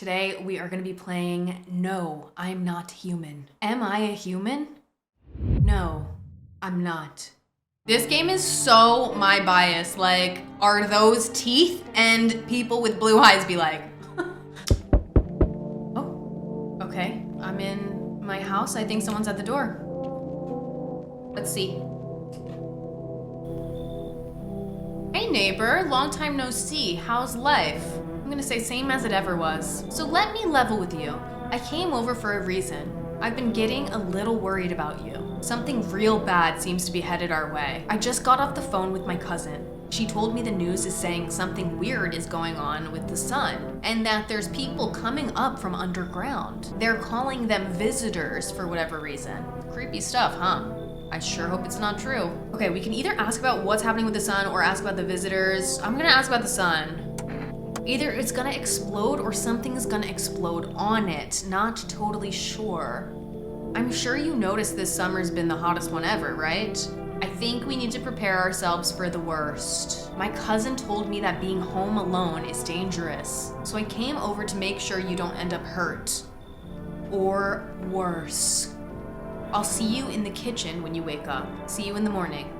Today we are going to be playing No, I'm Not Human. Am I a human? No, I'm not. This game is so my bias. Like, are those teeth? And people with blue eyes be like, oh, okay. I'm in my house. I think someone's at the door. Let's see. Hey neighbor, long time no see. How's life? I'm gonna say same as it ever was. So let me level with you. I came over for a reason. I've been getting a little worried about you. Something real bad seems to be headed our way. I just got off the phone with my cousin. She told me the news is saying something weird is going on with the sun, and that there's people coming up from underground. They're calling them visitors for whatever reason. Creepy stuff, huh? I sure hope it's not true. Okay, we can either ask about what's happening with the sun or ask about the visitors. I'm gonna ask about the sun. Either it's gonna explode or something is gonna explode on it. Not totally sure. I'm sure you noticed this summer's been the hottest one ever, right? I think we need to prepare ourselves for the worst. My cousin told me that being home alone is dangerous. So I came over to make sure you don't end up hurt. Or worse. I'll see you in the kitchen when you wake up. See you in the morning.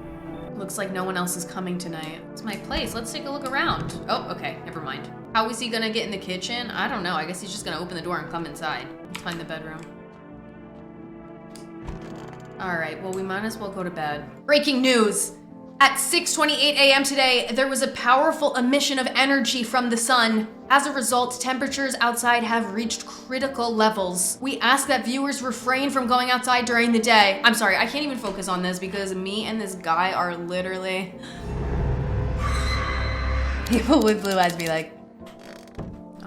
Looks like no one else is coming tonight. It's my place. Let's take a look around. Oh, okay. Never mind. How is he gonna get in the kitchen? I don't know. I guess he's just gonna open the door and come inside. Let's find the bedroom. All right. Well, we might as well go to bed. Breaking news! At 6:28 a.m. today, there was a powerful emission of energy from the sun. As a result, temperatures outside have reached critical levels. We ask that viewers refrain from going outside during the day. I'm sorry, I can't even focus on this because me and this guy are literally... People with blue eyes be like,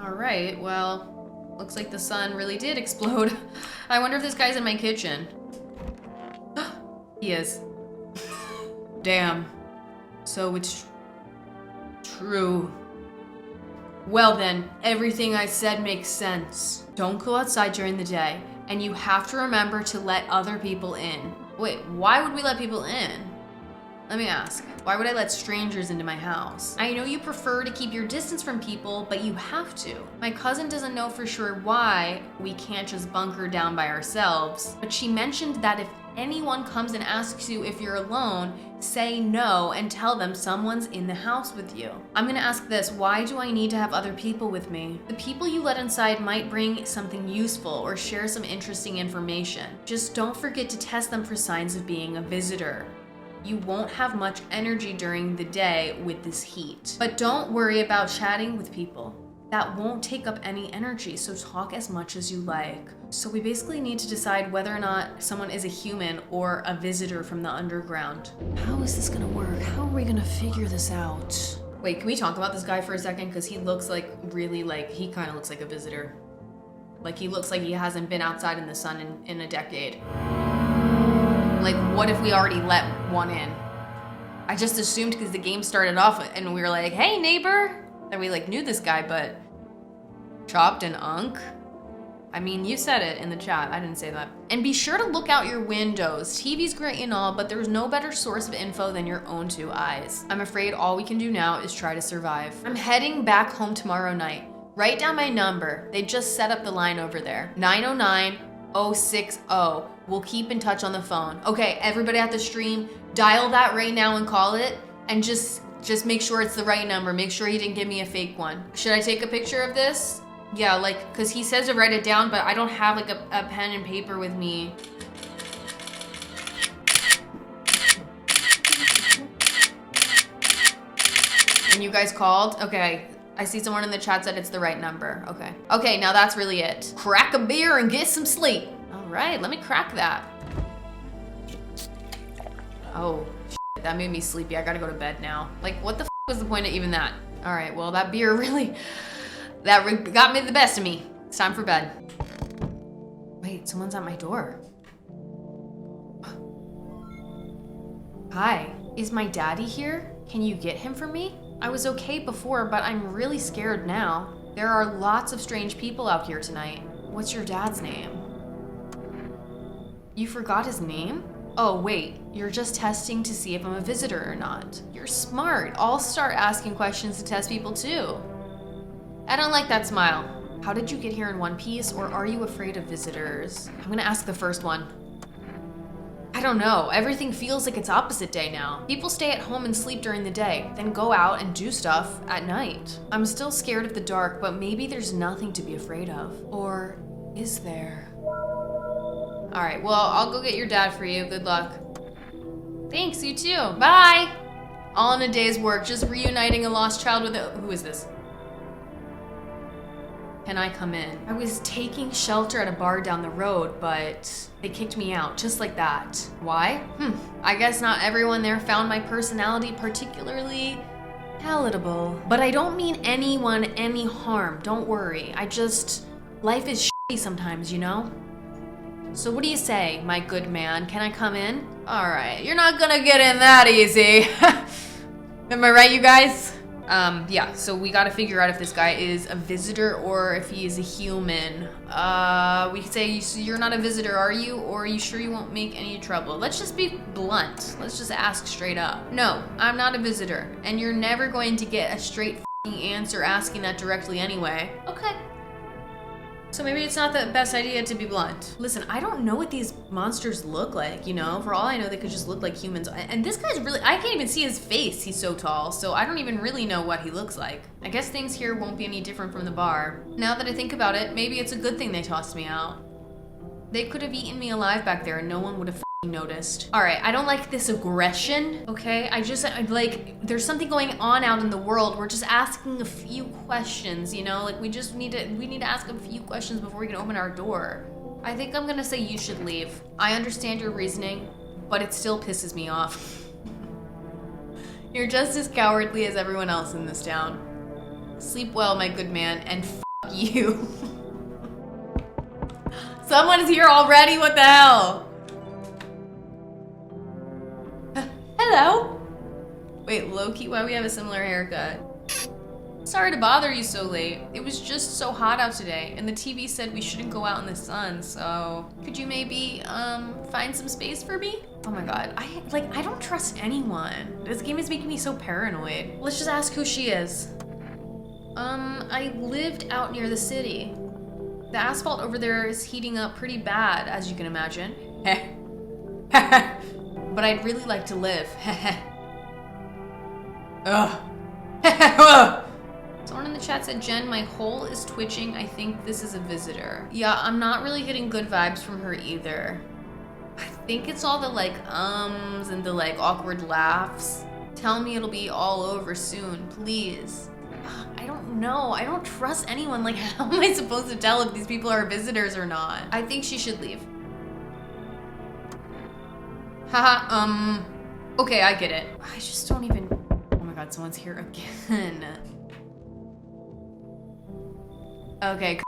all right, well, looks like the sun really did explode. I wonder if this guy's in my kitchen. He is. Damn. So it's true. Well then, everything I said makes sense. Don't go outside during the day, and you have to remember to let other people in. Wait, why would we let people in? Let me ask, why would I let strangers into my house? I know you prefer to keep your distance from people, but you have to. My cousin doesn't know for sure why we can't just bunker down by ourselves, but she mentioned that if anyone comes and asks you if you're alone, say no and tell them someone's in the house with you. I'm gonna ask this, why do I need to have other people with me? The people you let inside might bring something useful or share some interesting information. Just don't forget to test them for signs of being a visitor. You won't have much energy during the day with this heat. But don't worry about chatting with people. That won't take up any energy, so talk as much as you like. So we basically need to decide whether or not someone is a human or a visitor from the underground. How is this gonna work? How are we gonna figure this out? Wait, can we talk about this guy for a second? Because he looks like really like, he kind of looks like a visitor. Like he looks like he hasn't been outside in the sun in a decade. Like what if we already let one in? I just assumed because the game started off and we were like, hey neighbor, that we like knew this guy, but chopped and unk? I mean, you said it in the chat, I didn't say that. And be sure to look out your windows. TV's great and all, but there's no better source of info than your own two eyes. I'm afraid all we can do now is try to survive. I'm heading back home tomorrow night. Write down my number. They just set up the line over there. 909-060. We'll keep in touch on the phone. Okay, everybody at the stream, dial that right now and call it, and just make sure it's the right number. Make sure he didn't give me a fake one. Should I take a picture of this? Yeah, like, cause he says to write it down, but I don't have like a pen and paper with me. And you guys called? Okay, I see someone in the chat said it's the right number. Okay. Okay, now that's really it. Crack a beer and get some sleep. All right, let me crack that. Oh, shit, that made me sleepy. I gotta go to bed now. Like, what the was the point of even that? All right, well, that beer really, that got me the best of me. It's time for bed. Wait, someone's at my door. Hi, is my daddy here? Can you get him for me? I was okay before, but I'm really scared now. There are lots of strange people out here tonight. What's your dad's name? You forgot his name? Oh wait, you're just testing to see if I'm a visitor or not. You're smart. I'll start asking questions to test people too. I don't like that smile. How did you get here in one piece, or are you afraid of visitors? I'm gonna ask the first one. I don't know. Everything feels like it's opposite day now. People stay at home and sleep during the day, then go out and do stuff at night. I'm still scared of the dark, but maybe there's nothing to be afraid of. Or is there? All right, well, I'll go get your dad for you. Good luck. Thanks, you too. Bye. All in a day's work, just reuniting a lost child with a... Who is this? Can I come in? I was taking shelter at a bar down the road, but they kicked me out, just like that. Why? I guess not everyone there found my personality particularly palatable. But I don't mean anyone any harm, don't worry. Life is shitty sometimes, you know? So what do you say, my good man? Can I come in? All right, you're not gonna get in that easy. Am I right, you guys? Yeah, so we gotta figure out if this guy is a visitor or if he is a human. We could say, you're not a visitor, are you? Or are you sure you won't make any trouble? Let's just be blunt. Let's just ask straight up. No, I'm not a visitor. And you're never going to get a straight f***ing answer asking that directly anyway. Okay. So maybe it's not the best idea to be blunt. Listen, I don't know what these monsters look like, you know? For all I know, they could just look like humans. And this guy's really, I can't even see his face. He's so tall, so I don't even really know what he looks like. I guess things here won't be any different from the bar. Now that I think about it, maybe it's a good thing they tossed me out. They could have eaten me alive back there and no one would have noticed. All right, I don't like this aggression, okay? There's something going on out in the world. We're just asking a few questions, you know? Like, we need to ask a few questions before we can open our door. I think I'm gonna say you should leave. I understand your reasoning, but it still pisses me off. You're just as cowardly as everyone else in this town. Sleep well, my good man, and f*** you. Someone's here already? What the hell? Hello. Wait, low-key, why we have a similar haircut? Sorry to bother you so late. It was just so hot out today, and the TV said we shouldn't go out in the sun, so... Could you maybe, find some space for me? Oh my god, I don't trust anyone. This game is making me so paranoid. Let's just ask who she is. I lived out near the city. The asphalt over there is heating up pretty bad, as you can imagine. But I'd really like to live. Ugh. Someone in the chat said, Jen, my hole is twitching. I think this is a visitor. Yeah, I'm not really getting good vibes from her either. I think it's all the ums and the awkward laughs. Tell me it'll be all over soon, please. I don't know. I don't trust anyone. Like, how am I supposed to tell if these people are visitors or not? I think she should leave. Haha, okay, I get it. I just don't even... Oh my god, someone's here again. Okay,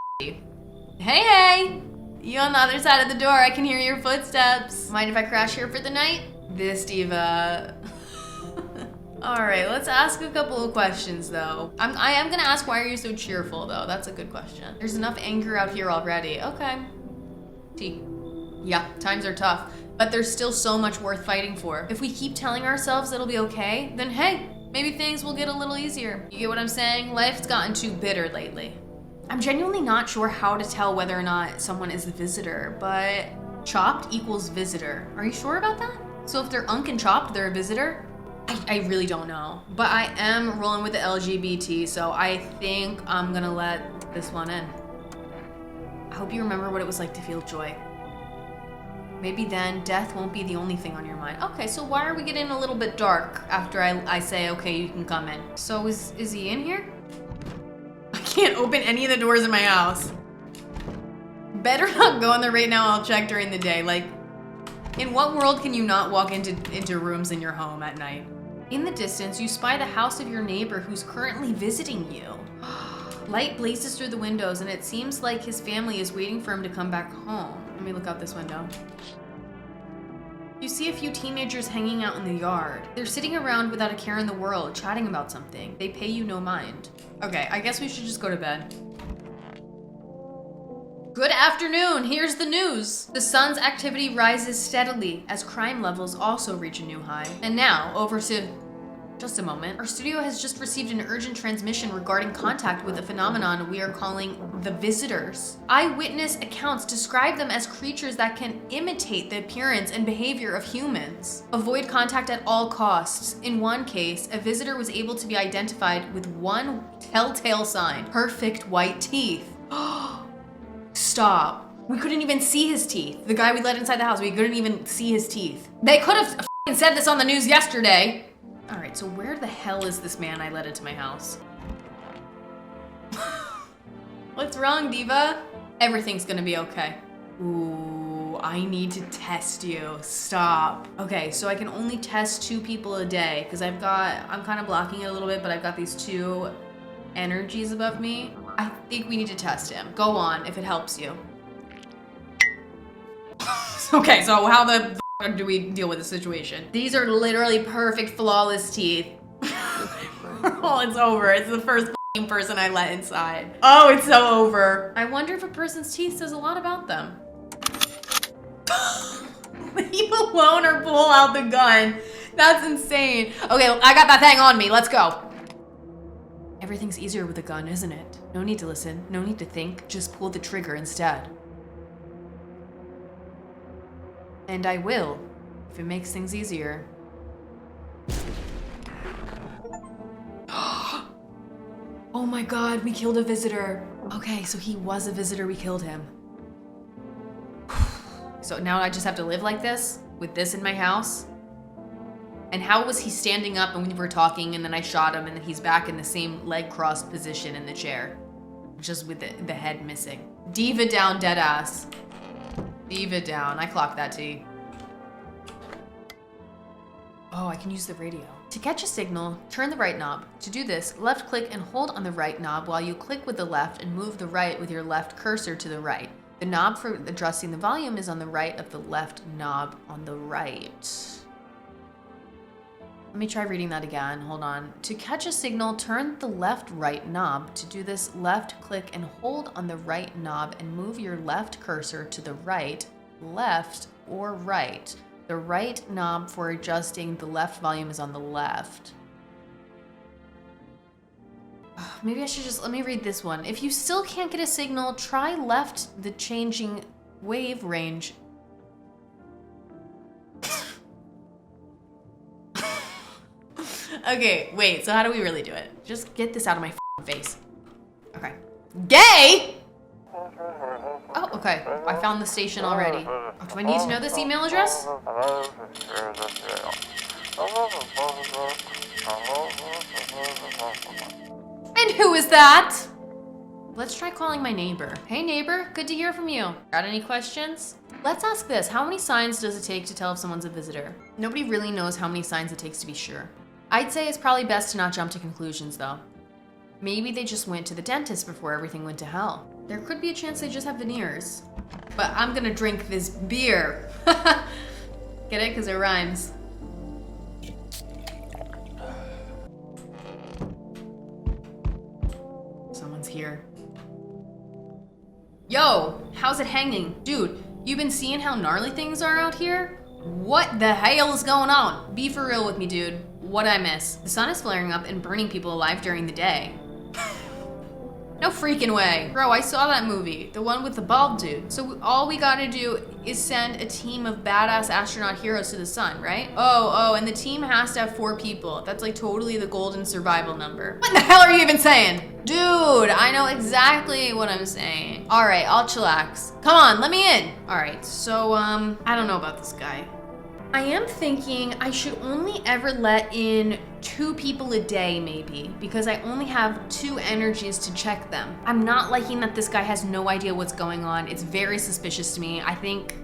hey! You on the other side of the door, I can hear your footsteps. Mind if I crash here for the night? This diva. Alright, let's ask a couple of questions though. I am gonna ask, why are you so cheerful though? That's a good question. There's enough anger out here already. Okay. T. Yeah, times are tough. But there's still so much worth fighting for. If we keep telling ourselves it'll be okay, then hey, maybe things will get a little easier. You get what I'm saying? Life's gotten too bitter lately. I'm genuinely not sure how to tell whether or not someone is a visitor, but chopped equals visitor. Are you sure about that? So if they're unk and chopped, they're a visitor? I really don't know. But I am rolling with the LGBT, so I think I'm gonna let this one in. I hope you remember what it was like to feel joy. Maybe then death won't be the only thing on your mind. Okay, so why are we getting a little bit dark after I say, okay, you can come in? So is he in here? I can't open any of the doors in my house. Better not go in there right now. I'll check during the day. Like, in what world can you not walk into rooms in your home at night? In the distance, you spy the house of your neighbor who's currently visiting you. Light blazes through the windows, and it seems like his family is waiting for him to come back home. Let me look out this window. You see a few teenagers hanging out in the yard. They're sitting around without a care in the world, chatting about something. They pay you no mind. Okay, I guess we should just go to bed. Good afternoon, here's the news. The sun's activity rises steadily as crime levels also reach a new high. And now, over to Just a moment. Our studio has just received an urgent transmission regarding contact with a phenomenon we are calling the visitors. Eyewitness accounts describe them as creatures that can imitate the appearance and behavior of humans. Avoid contact at all costs. In one case, a visitor was able to be identified with one telltale sign: perfect white teeth. Stop. We couldn't even see his teeth. The guy we let inside the house, we couldn't even see his teeth. They could have said this on the news yesterday. All right, so where the hell is this man I let into my house? What's wrong, Diva? Everything's gonna be okay. Ooh, I need to test you. Stop. Okay, so I can only test 2 people a day because I'm kind of blocking it a little bit, but I've got these 2 energies above me. I think we need to test him. Go on, if it helps you. Okay, so how the f do we deal with the situation? These are literally perfect, flawless teeth. Oh, it's over. It's the first person I let inside. Oh, it's so over. I wonder if a person's teeth says a lot about them. Leave alone or pull out the gun. That's insane. Okay, I got that thing on me. Let's go. Everything's easier with a gun, isn't it? No need to listen. No need to think. Just pull the trigger instead. And I will, if it makes things easier. Oh my god, we killed a visitor. Okay, so he was a visitor, we killed him. So now I just have to live like this? With this in my house? And how was he standing up and we were talking and then I shot him and then he's back in the same leg crossed position in the chair? Just with the head missing. Diva down, dead ass. Diva down. I clocked that T. Oh, I can use the radio. To catch a signal, turn the right knob. To do this, left click and hold on the right knob while you click with the left and move the right with your left cursor to the right. The knob for adjusting the volume is on the right of the left knob on the right. Let me try reading that again. Hold on. To catch a signal, turn the left-right knob. To do this, left click and hold on the right knob and move your left cursor to the right, left, or right. The right knob for adjusting the left volume is on the left. Maybe I should just, let me read this one. If you still can't get a signal, try left the changing wave range. Okay, wait, so how do we really do it? Just get this out of my face. Okay. Gay? Oh, okay. I found the station already. Oh, do I need to know this email address? And who is that? Let's try calling my neighbor. Hey neighbor, good to hear from you. Got any questions? Let's ask this. How many signs does it take to tell if someone's a visitor? Nobody really knows how many signs it takes to be sure. I'd say it's probably best to not jump to conclusions though. Maybe they just went to the dentist before everything went to hell. There could be a chance they just have veneers. But I'm gonna drink this beer. Get it? Because it rhymes. Someone's here. Yo, how's it hanging? Dude, you been seeing how gnarly things are out here? What the hell is going on? Be for real with me, dude. What'd I miss? The sun is flaring up and burning people alive during the day. No freaking way. Bro, I saw that movie. The one with the bald dude. So all we gotta do is send a team of badass astronaut heroes to the sun, right? Oh, and the team has to have 4 people. That's like totally the golden survival number. What the hell are you even saying? Dude, I know exactly what I'm saying. All right, I'll chillax. Come on, let me in. All right, so, I don't know about this guy. I am thinking I should only ever let in 2 people a day maybe, because I only have 2 energies to check them. I'm not liking that this guy has no idea what's going on. It's very suspicious to me. I think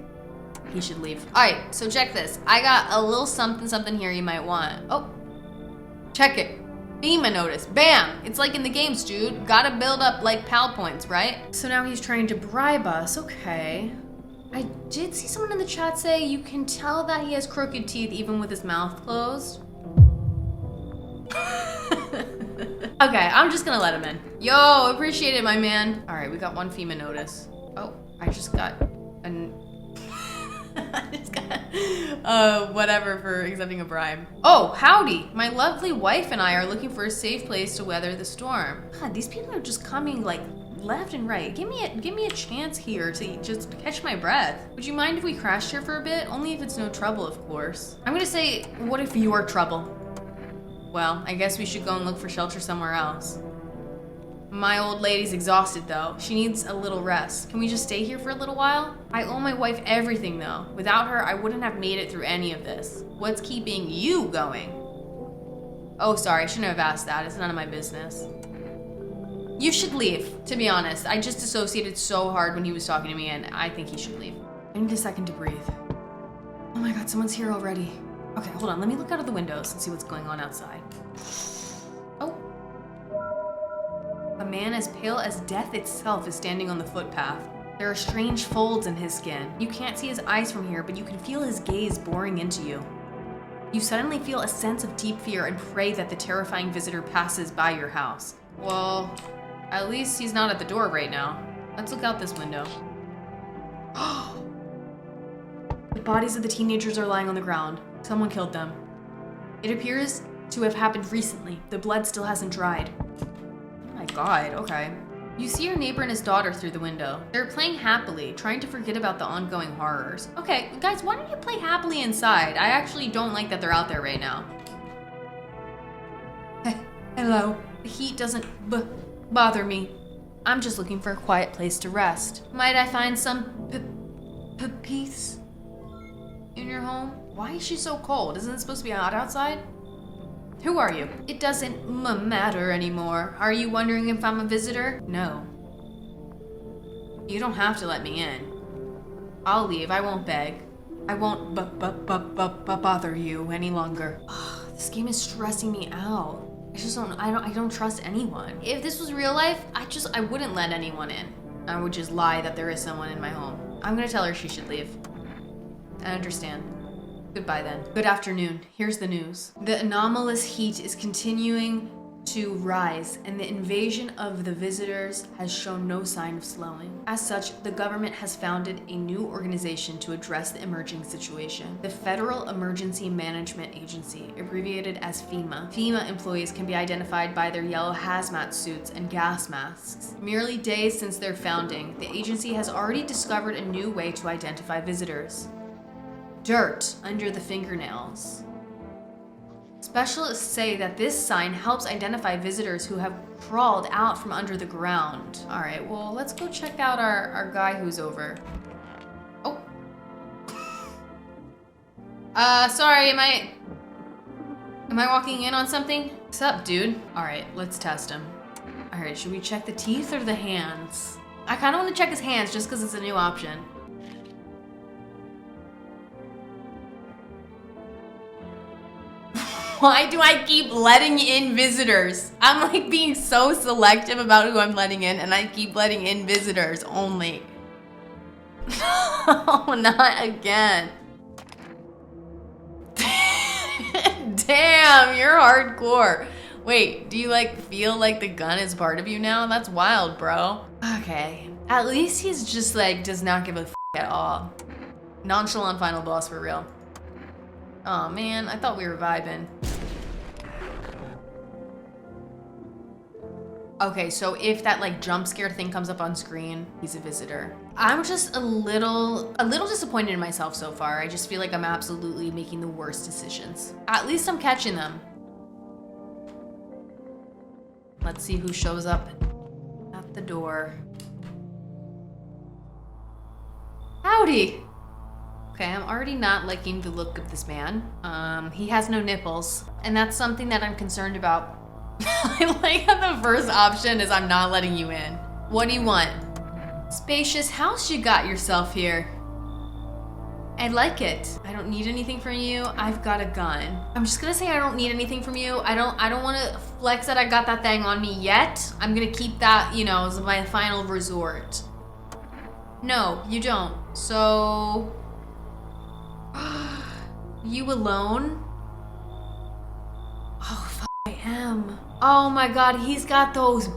he should leave. All right, so check this. I got a little something here you might want. Oh, check it. FEMA notice, bam! It's like in the games, dude. Gotta build up like PAL points, right? So now he's trying to bribe us, okay. I did see someone in the chat say you can tell that he has crooked teeth even with his mouth closed. Okay, I'm just gonna let him in. Yo, appreciate it, my man. All right, we got 1 FEMA notice. Oh, I just got an... I just got Whatever for accepting a bribe. Oh, howdy. My lovely wife and I are looking for a safe place to weather the storm. God, these people are just coming like left and right. Give me a chance here to just catch my breath. Would you mind if we crashed here for a bit? Only if it's no trouble, of course. I'm gonna say, what if you're trouble? Well, I guess we should go and look for shelter somewhere else. My old lady's exhausted though. She needs a little rest. Can we just stay here for a little while? I owe my wife everything though. Without her, I wouldn't have made it through any of this. What's keeping you going? Oh, sorry, I shouldn't have asked that. It's none of my business. You should leave, to be honest. I just dissociated so hard when he was talking to me and I think he should leave. I need a second to breathe. Oh my God, someone's here already. Okay, hold on. Let me look out of the windows and see what's going on outside. Oh. A man as pale as death itself is standing on the footpath. There are strange folds in his skin. You can't see his eyes from here, but you can feel his gaze boring into you. You suddenly feel a sense of deep fear and pray that the terrifying visitor passes by your house. Well, at least he's not at the door right now. Let's look out this window. The bodies of the teenagers are lying on the ground. Someone killed them. It appears to have happened recently. The blood still hasn't dried. Oh my God, okay. You see your neighbor and his daughter through the window. They're playing happily, trying to forget about the ongoing horrors. Okay, guys, why don't you play happily inside? I actually don't like that they're out there right now. Hello. The heat doesn't bother me. I'm just looking for a quiet place to rest. Might I find some peace in your home? Why is she so cold? Isn't it supposed to be hot outside? Who are you? It doesn't matter anymore. Are you wondering if I'm a visitor? No. You don't have to let me in. I'll leave. I won't beg. I won't bother you any longer. Ugh, this game is stressing me out. I don't trust anyone. If this was real life, I wouldn't let anyone in. I would just lie that there is someone in my home. I'm gonna tell her she should leave. I understand. Goodbye then. Good afternoon. Here's the news. The anomalous heat is continuing to rise, and the invasion of the visitors has shown no sign of slowing. As such, the government has founded a new organization to address the emerging situation. The Federal Emergency Management Agency, abbreviated as FEMA. FEMA employees can be identified by their yellow hazmat suits and gas masks. Merely days since their founding, the agency has already discovered a new way to identify visitors. Dirt under the fingernails. Specialists say that this sign helps identify visitors who have crawled out from under the ground. All right, well, let's go check out our guy who's over. Oh. Sorry, am I walking in on something? What's up, dude? All right, let's test him. All right, should we check the teeth or the hands? I kind of want to check his hands just because it's a new option. Why do I keep letting in visitors? I'm like being so selective about who I'm letting in, and I keep letting in visitors only. Oh, not again. Damn, you're hardcore. Wait, do you like feel like the gun is part of you now? That's wild, bro. Okay, at least he's just like does not give a f at all. Nonchalant final boss for real. Oh man, I thought we were vibing. Okay, so if that like jump scare thing comes up on screen, he's a visitor. I'm just a little disappointed in myself so far. I just feel like I'm absolutely making the worst decisions. At least I'm catching them. Let's see who shows up at the door. Howdy. Okay, I'm already not liking the look of this man. He has no nipples, and that's something that I'm concerned about. I like how the first option is I'm not letting you in. What do you want? Spacious house you got yourself here. I like it. I don't need anything from you. I've got a gun. I'm just gonna say I don't need anything from you. I don't want to flex that I got that thing on me yet. I'm gonna keep that, you know, as my final resort. No, you don't. So... You alone? Oh, I am. Oh my god, he's got those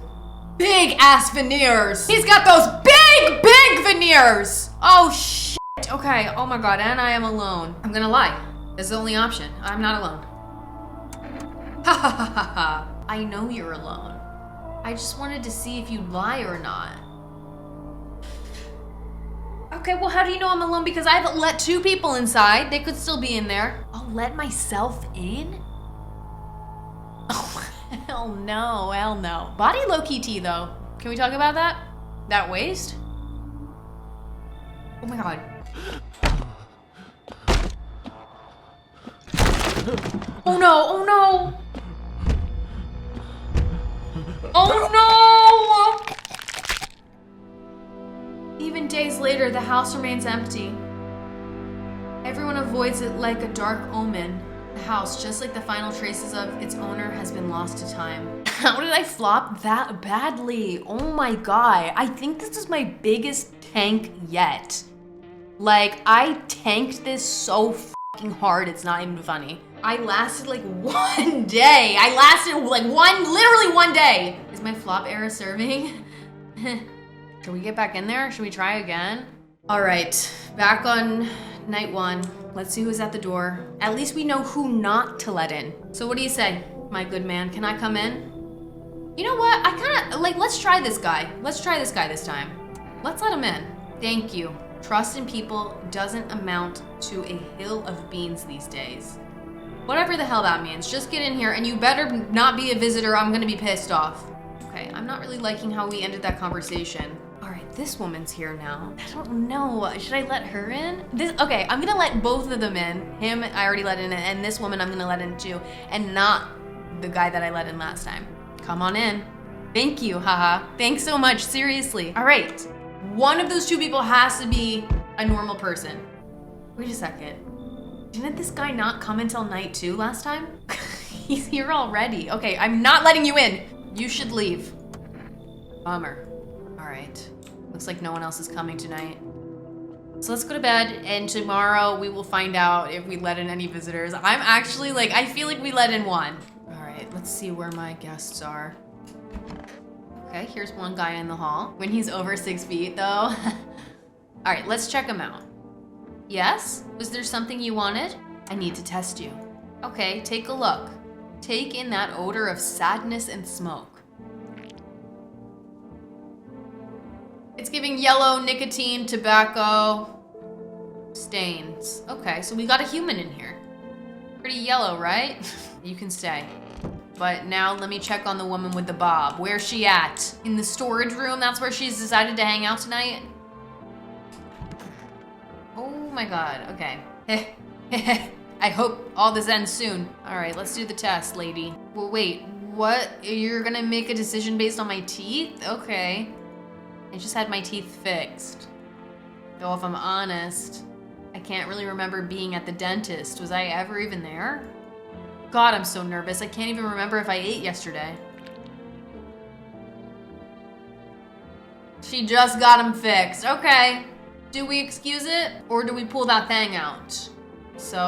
big ass veneers. He's got those big veneers. Oh shit. it! Okay, oh my god, and I am alone. I'm gonna lie. That's the only option. I'm not alone. Ha ha ha ha ha. I know you're alone. I just wanted to see if you'd lie or not. Okay, well, how do you know I'm alone? Because I've let 2 people inside. They could still be in there. I'll let myself in? Oh, hell no, hell no. Body low-key tea, though. Can we talk about that? That waist? Oh my god. Oh no, oh no! Oh no! Even days later, the house remains empty. Everyone avoids it like a dark omen. The house, just like the final traces of its owner, has been lost to time. How did I flop that badly? Oh my god. I think this is my biggest tank yet. Like, I tanked this so fucking hard, it's not even funny. I lasted like 1 day. I lasted like literally one day. Is my flop era serving? Should we get back in there? Should we try again? All right, back on night 1. Let's see who's at the door. At least we know who not to let in. So what do you say, my good man? Can I come in? You know what? I kind of, like, let's try this guy. Let's try this guy this time. Let's let him in. Thank you. Trust in people doesn't amount to a hill of beans these days. Whatever the hell that means. Just get in here, and you better not be a visitor. I'm gonna be pissed off. Okay, I'm not really liking how we ended that conversation. All right, this woman's here now. I don't know. Should I let her in? Okay, I'm gonna let both of them in. Him, I already let in, and this woman I'm gonna let in too, and not the guy that I let in last time. Come on in. Thank you, haha. Thanks so much, seriously. All right, one of those 2 people has to be a normal person. Wait a second. Didn't this guy not come until night 2 last time? He's here already. Okay, I'm not letting you in. You should leave. Bummer. All right. Looks like no one else is coming tonight. So let's go to bed, and tomorrow we will find out if we let in any visitors. I'm actually like, I feel like we let in 1. All right, let's see where my guests are. Okay, here's one guy in the hall. When he's over 6 feet, though. All right, let's check him out. Yes? Was there something you wanted? I need to test you. Okay, take a look. Take in that odor of sadness and smoke. It's giving yellow, nicotine, tobacco, stains. Okay, so we got a human in here. Pretty yellow, right? You can stay. But now let me check on the woman with the bob. Where's she at? In the storage room? That's where she's decided to hang out tonight? Oh my god, okay. I hope all this ends soon. All right, let's do the test, lady. Well, wait, what? You're gonna make a decision based on my teeth? Okay. I just had my teeth fixed. Though if I'm honest, I can't really remember being at the dentist. Was I ever even there? God, I'm so nervous. I can't even remember if I ate yesterday. She just got them fixed. Okay. Do we excuse it, or do we pull that thing out? So,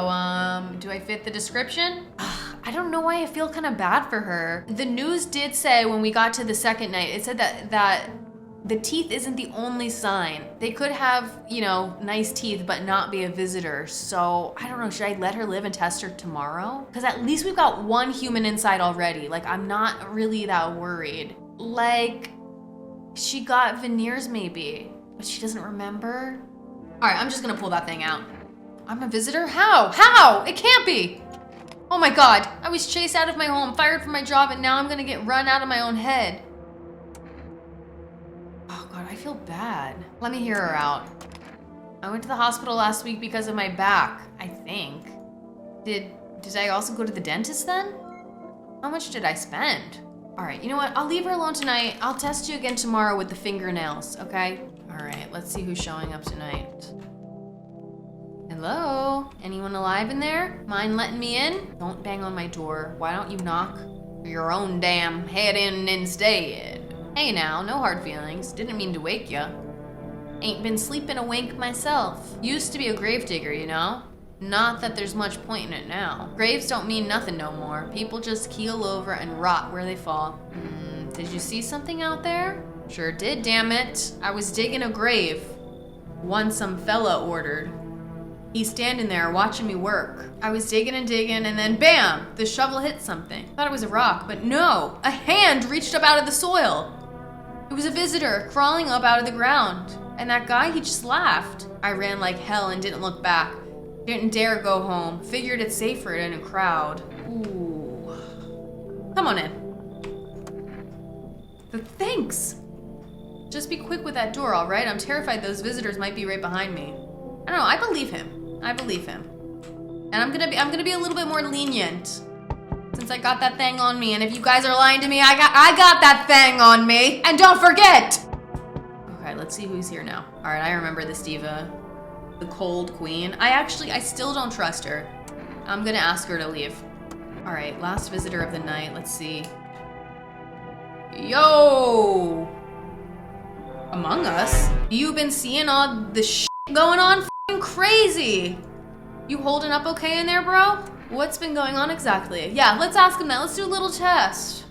do I fit the description? I don't know why I feel kind of bad for her. The news did say when we got to the second night, it said that the teeth isn't the only sign. They could have, you know, nice teeth, but not be a visitor. So, I don't know, should I let her live and test her tomorrow? Because at least we've got 1 human inside already. Like, I'm not really that worried. Like, she got veneers maybe, but she doesn't remember. All right, I'm just gonna pull that thing out. I'm a visitor? How? How? It can't be. Oh my God, I was chased out of my home, fired from my job, and now I'm gonna get run out of my own head. Oh God, I feel bad. Let me hear her out. I went to the hospital last week because of my back, I think. Did I also go to the dentist then? How much did I spend? All right, you know what? I'll leave her alone tonight. I'll test you again tomorrow with the fingernails, okay? All right, let's see who's showing up tonight. Hello? Anyone alive in there? Mind letting me in? Don't bang on my door. Why don't you knock your own damn head in instead? Hey now, no hard feelings. Didn't mean to wake ya. Ain't been sleeping a wink myself. Used to be a gravedigger, you know? Not that there's much point in it now. Graves don't mean nothing no more. People just keel over and rot where they fall. Did you see something out there? Sure did, damn it. I was digging a grave. one some fella ordered. He's standing there watching me work. I was digging and digging, and then bam, the shovel hit something. Thought it was a rock, but no, a hand reached up out of the soil. It was a visitor crawling up out of the ground. And that guy, he just laughed. I ran like hell and didn't look back. Didn't dare go home. Figured it's safer in a crowd. Ooh. Come on in. Thanks. Just be quick with that door, all right? I'm terrified those visitors might be right behind me. I don't know, I believe him. I believe him. And I'm gonna be a little bit more lenient since I got that thing on me. And if you guys are lying to me, I got that thing on me. And don't forget. Okay, let's see who's here now. All right, I remember this diva, the cold queen. I still don't trust her. I'm gonna ask her to leave. All right, last visitor of the night. Let's see. Yo! Among Us? You've been seeing all the shit going on? F***ing crazy! You holding up okay in there, bro? What's been going on exactly? Yeah, let's ask him that. Let's do a little test.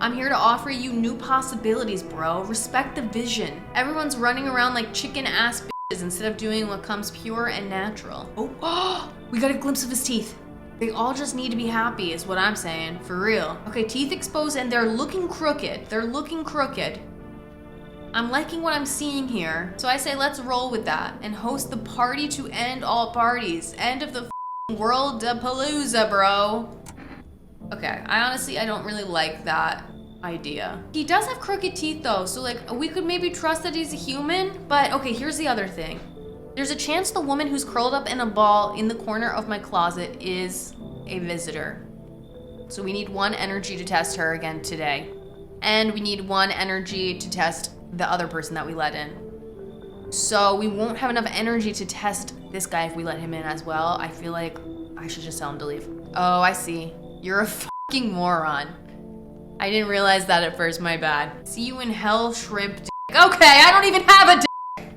I'm here to offer you new possibilities, bro. Respect the vision. Everyone's running around like chicken-ass bitches instead of doing what comes pure and natural. Oh, we got a glimpse of his teeth. They all just need to be happy is what I'm saying, for real. Okay, teeth exposed and they're looking crooked. They're looking crooked. I'm liking what I'm seeing here. So I say let's roll with that and host the party to end all parties. End of the world palooza, bro. Okay, I don't really like that idea. He does have crooked teeth though, so like we could maybe trust that he's a human, but okay, here's the other thing. There's a chance the woman who's curled up in a ball in the corner of my closet is a visitor. So we need one energy to test her again today. And we need one energy to test the other person that we let in. So we won't have enough energy to test this guy if we let him in as well. I feel like I should just tell him to leave. Oh, I see. You're a fucking moron. I didn't realize that at first, my bad. See you in hell, shrimp dick. Okay, I don't even have a dick.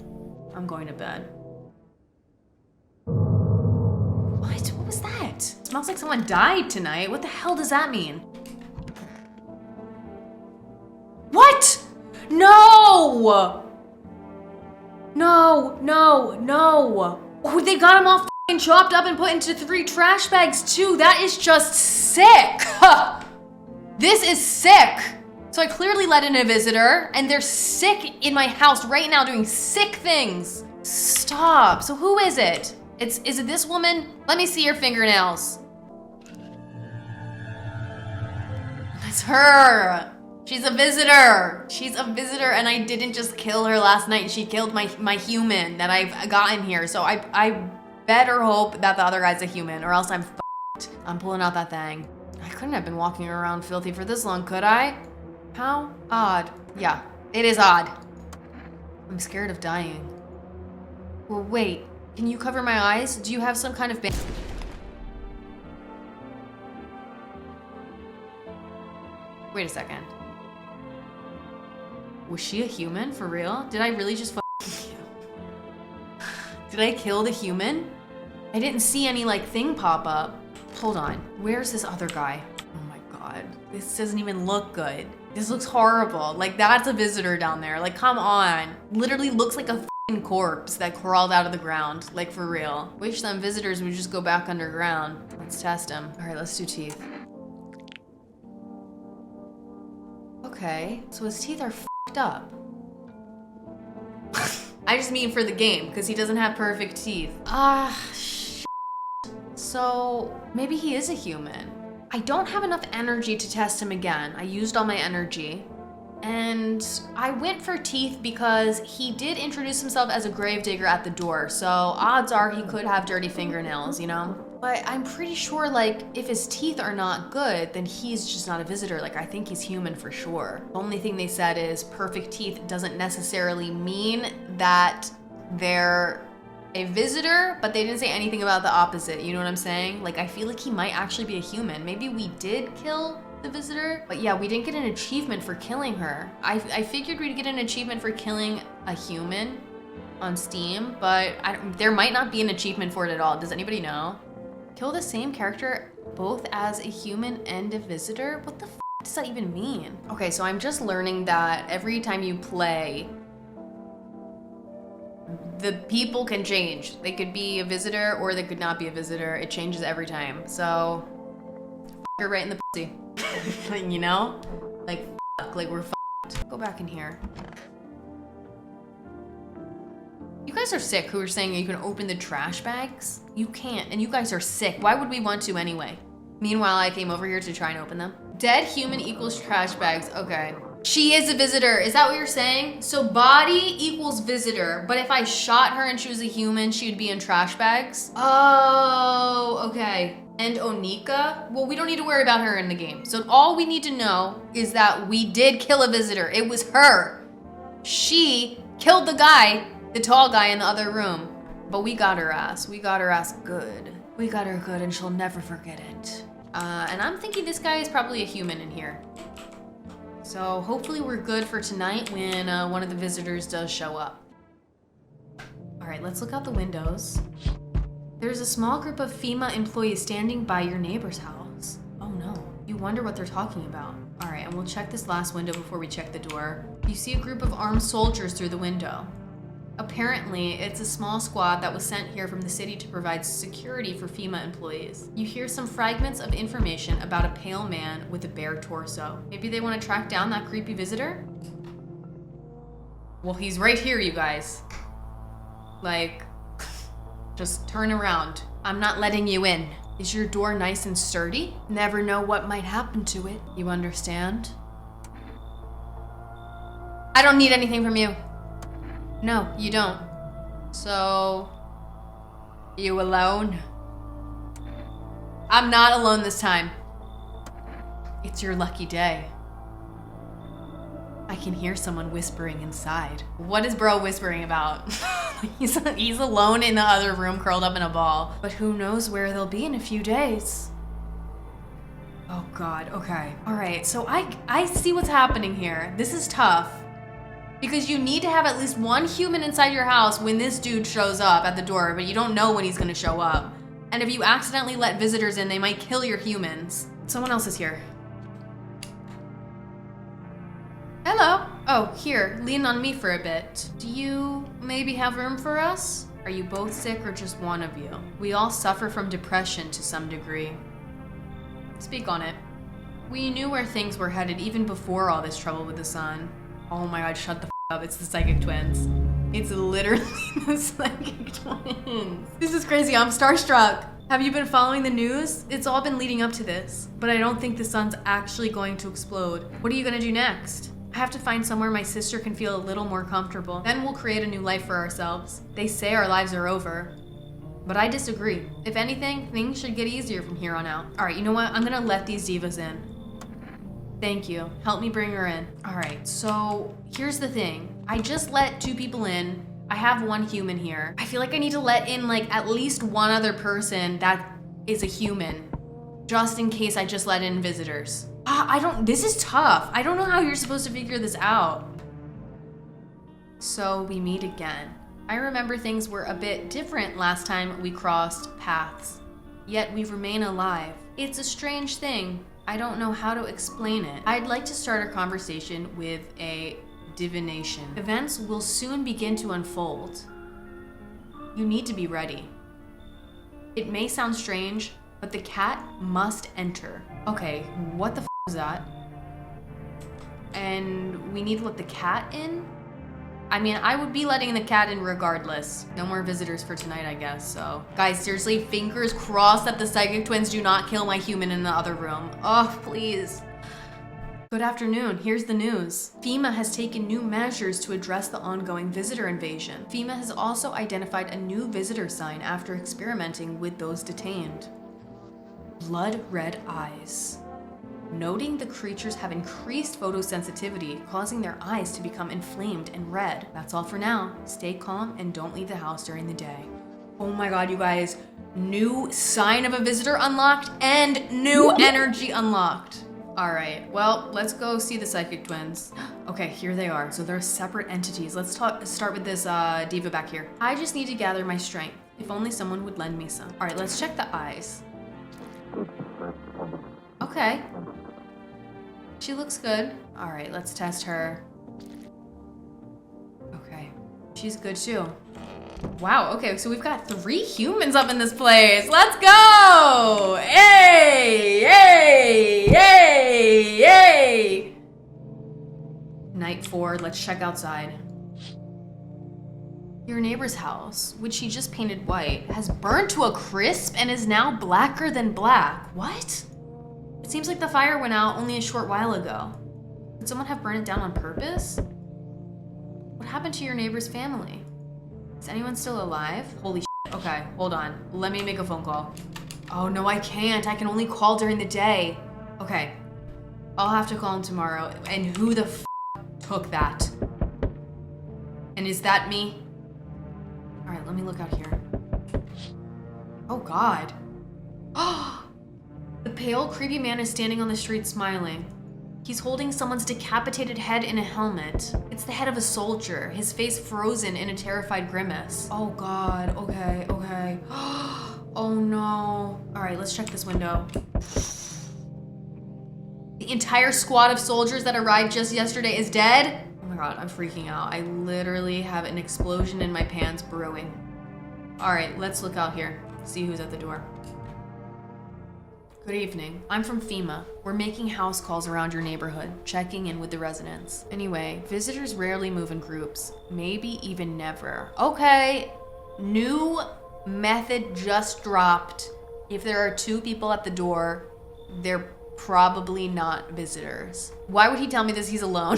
I'm going to bed. What was that? Smells like someone died tonight. What the hell does that mean? What? No! No. Oh, they got him all f***ing chopped up and put into 3 trash bags too. That is just sick. This is sick. So I clearly let in a visitor and they're sick in my house right now doing sick things. Stop. So who is it? Is it this woman? Let me see your fingernails. It's her. She's a visitor. She's a visitor and I didn't just kill her last night. She killed my human that I've gotten here. So I better hope that the other guy's a human or else I'm f***ed. I'm pulling out that thing. I couldn't have been walking around filthy for this long, could I? How odd. Yeah, it is odd. I'm scared of dying. Well, wait. Can you cover my eyes? Do you have some kind of Wait a second. Was she a human for real? Did I really just Did I kill the human? I didn't see any like thing pop up. Hold on, where's this other guy? Oh my God, this doesn't even look good. This looks horrible. Like that's a visitor down there. Like come on. Literally looks like a f***ing corpse that crawled out of the ground. Like for real. Wish them visitors would just go back underground. Let's test him. All right, let's do teeth. Okay, so his teeth are f***ed up. I just mean for the game, because he doesn't have perfect teeth. Shit. So, maybe he is a human. I don't have enough energy to test him again. I used all my energy. And I went for teeth because he did introduce himself as a gravedigger at the door, so odds are he could have dirty fingernails, you know? But I'm pretty sure, like, if his teeth are not good, then he's just not a visitor. Like, I think he's human for sure. The only thing they said is perfect teeth doesn't necessarily mean that they're a visitor, but they didn't say anything about the opposite, you know what I'm saying? Like, I feel like he might actually be a human. Maybe we did kill the visitor, but yeah, we didn't get an achievement for killing her. I figured we'd get an achievement for killing a human on Steam, but there might not be an achievement for it at all. Does anybody know? Kill the same character both as a human and a visitor? What the f does that even mean? Okay, so I'm just learning that every time you play The people can change. They could be a visitor or they could not be a visitor. It changes every time. So, you're right in the pussy. You know? Like, like we're f***ed. Go back in here. You guys are sick who are saying you can open the trash bags. You can't, and you guys are sick. Why would we want to anyway? Meanwhile, I came over here to try and open them. Dead human equals trash bags. Okay. She is a visitor. Is that what you're saying? So body equals visitor, but if I shot her and she was a human, she would be in trash bags? Oh, okay. And Onika? Well, we don't need to worry about her in the game. So all we need to know is that we did kill a visitor. It was her. She killed the guy, the tall guy in the other room. But we got her ass. We got her ass good. We got her good and she'll never forget it. And I'm thinking this guy is probably a human in here. So hopefully we're good for tonight when one of the visitors does show up. All right, let's look out the windows. There's a small group of FEMA employees standing by your neighbor's house. Oh no, you wonder what they're talking about. All right, and we'll check this last window before we check the door. You see a group of armed soldiers through the window. Apparently, it's a small squad that was sent here from the city to provide security for FEMA employees. You hear some fragments of information about a pale man with a bare torso. Maybe they want to track down that creepy visitor? Well, he's right here, you guys. Like, just turn around. I'm not letting you in. Is your door nice and sturdy? Never know what might happen to it. You understand? I don't need anything from you. No, you don't. So, you alone? I'm not alone this time. It's your lucky day. I can hear someone whispering inside. What is bro whispering about? He's alone in the other room curled up in a ball. But who knows where they'll be in a few days. Oh God, okay. All right, so I see what's happening here. This is tough. Because you need to have at least one human inside your house when this dude shows up at the door, but you don't know when he's gonna show up. And if you accidentally let visitors in, they might kill your humans. Someone else is here. Hello. Oh, here, lean on me for a bit. Do you maybe have room for us? Are you both sick or just one of you? We all suffer from depression to some degree. Speak on it. We knew where things were headed even before all this trouble with the sun. Oh my God, shut the up. It's the psychic twins. It's literally the psychic twins. This is crazy. I'm starstruck. Have you been following the news? It's all been leading up to this, but I don't think the sun's actually going to explode. What are you gonna do next? I have to find somewhere my sister can feel a little more comfortable. Then we'll create a new life for ourselves. They say our lives are over, but I disagree. If anything, things should get easier from here on out. All right, you know what? I'm gonna let these divas in. Thank you. Help me bring her in. All right, so here's the thing. I just let 2 people in. I have 1 human here. I feel like I need to let in like at least 1 other person that is a human, just in case I just let in visitors. This is tough. I don't know how you're supposed to figure this out. So we meet again. I remember things were a bit different last time we crossed paths, yet we remain alive. It's a strange thing. I don't know how to explain it. I'd like to start a conversation with a divination. Events will soon begin to unfold. You need to be ready. It may sound strange, but the cat must enter. Okay, what the f is that? And we need to let the cat in? I mean, I would be letting the cat in regardless. No more visitors for tonight, I guess, so. Guys, seriously, fingers crossed that the psychic twins do not kill my human in the other room. Oh, please. Good afternoon, here's the news. FEMA has taken new measures to address the ongoing visitor invasion. FEMA has also identified a new visitor sign after experimenting with those detained. Blood red eyes. Noting the creatures have increased photosensitivity, causing their eyes to become inflamed and red. That's all for now. Stay calm and don't leave the house during the day. Oh my God, you guys. New sign of a visitor unlocked and new energy unlocked. All right, well, let's go see the psychic twins. Okay, here they are. So they're separate entities. Let's start with this diva back here. I just need to gather my strength. If only someone would lend me some. All right, let's check the eyes. Okay. She looks good. All right, let's test her. Okay. She's good too. Wow, okay, so we've got 3 humans up in this place. Let's go! Hey! Hey! Hey! Hey! Night 4, let's check outside. Your neighbor's house, which she just painted white, has burned to a crisp and is now blacker than black. What? It seems like the fire went out only a short while ago. Did someone have burned it down on purpose? What happened to your neighbor's family? Is anyone still alive? Holy shit. Okay, hold on. Let me make a phone call. Oh no, I can't. I can only call during the day. Okay. I'll have to call him tomorrow. And who the f took that? And is that me? All right, let me look out here. Oh God. The pale, creepy man is standing on the street smiling. He's holding someone's decapitated head in a helmet. It's the head of a soldier, his face frozen in a terrified grimace. Oh God, okay, okay. Oh no. All right, let's check this window. The entire squad of soldiers that arrived just yesterday is dead? Oh my God, I'm freaking out. I literally have an explosion in my pants brewing. All right, let's look out here, see who's at the door. Good evening. I'm from FEMA. We're making house calls around your neighborhood, checking in with the residents. Anyway, visitors rarely move in groups, maybe even never. Okay, new method just dropped. If there are 2 people at the door, they're probably not visitors. Why would he tell me this? He's alone.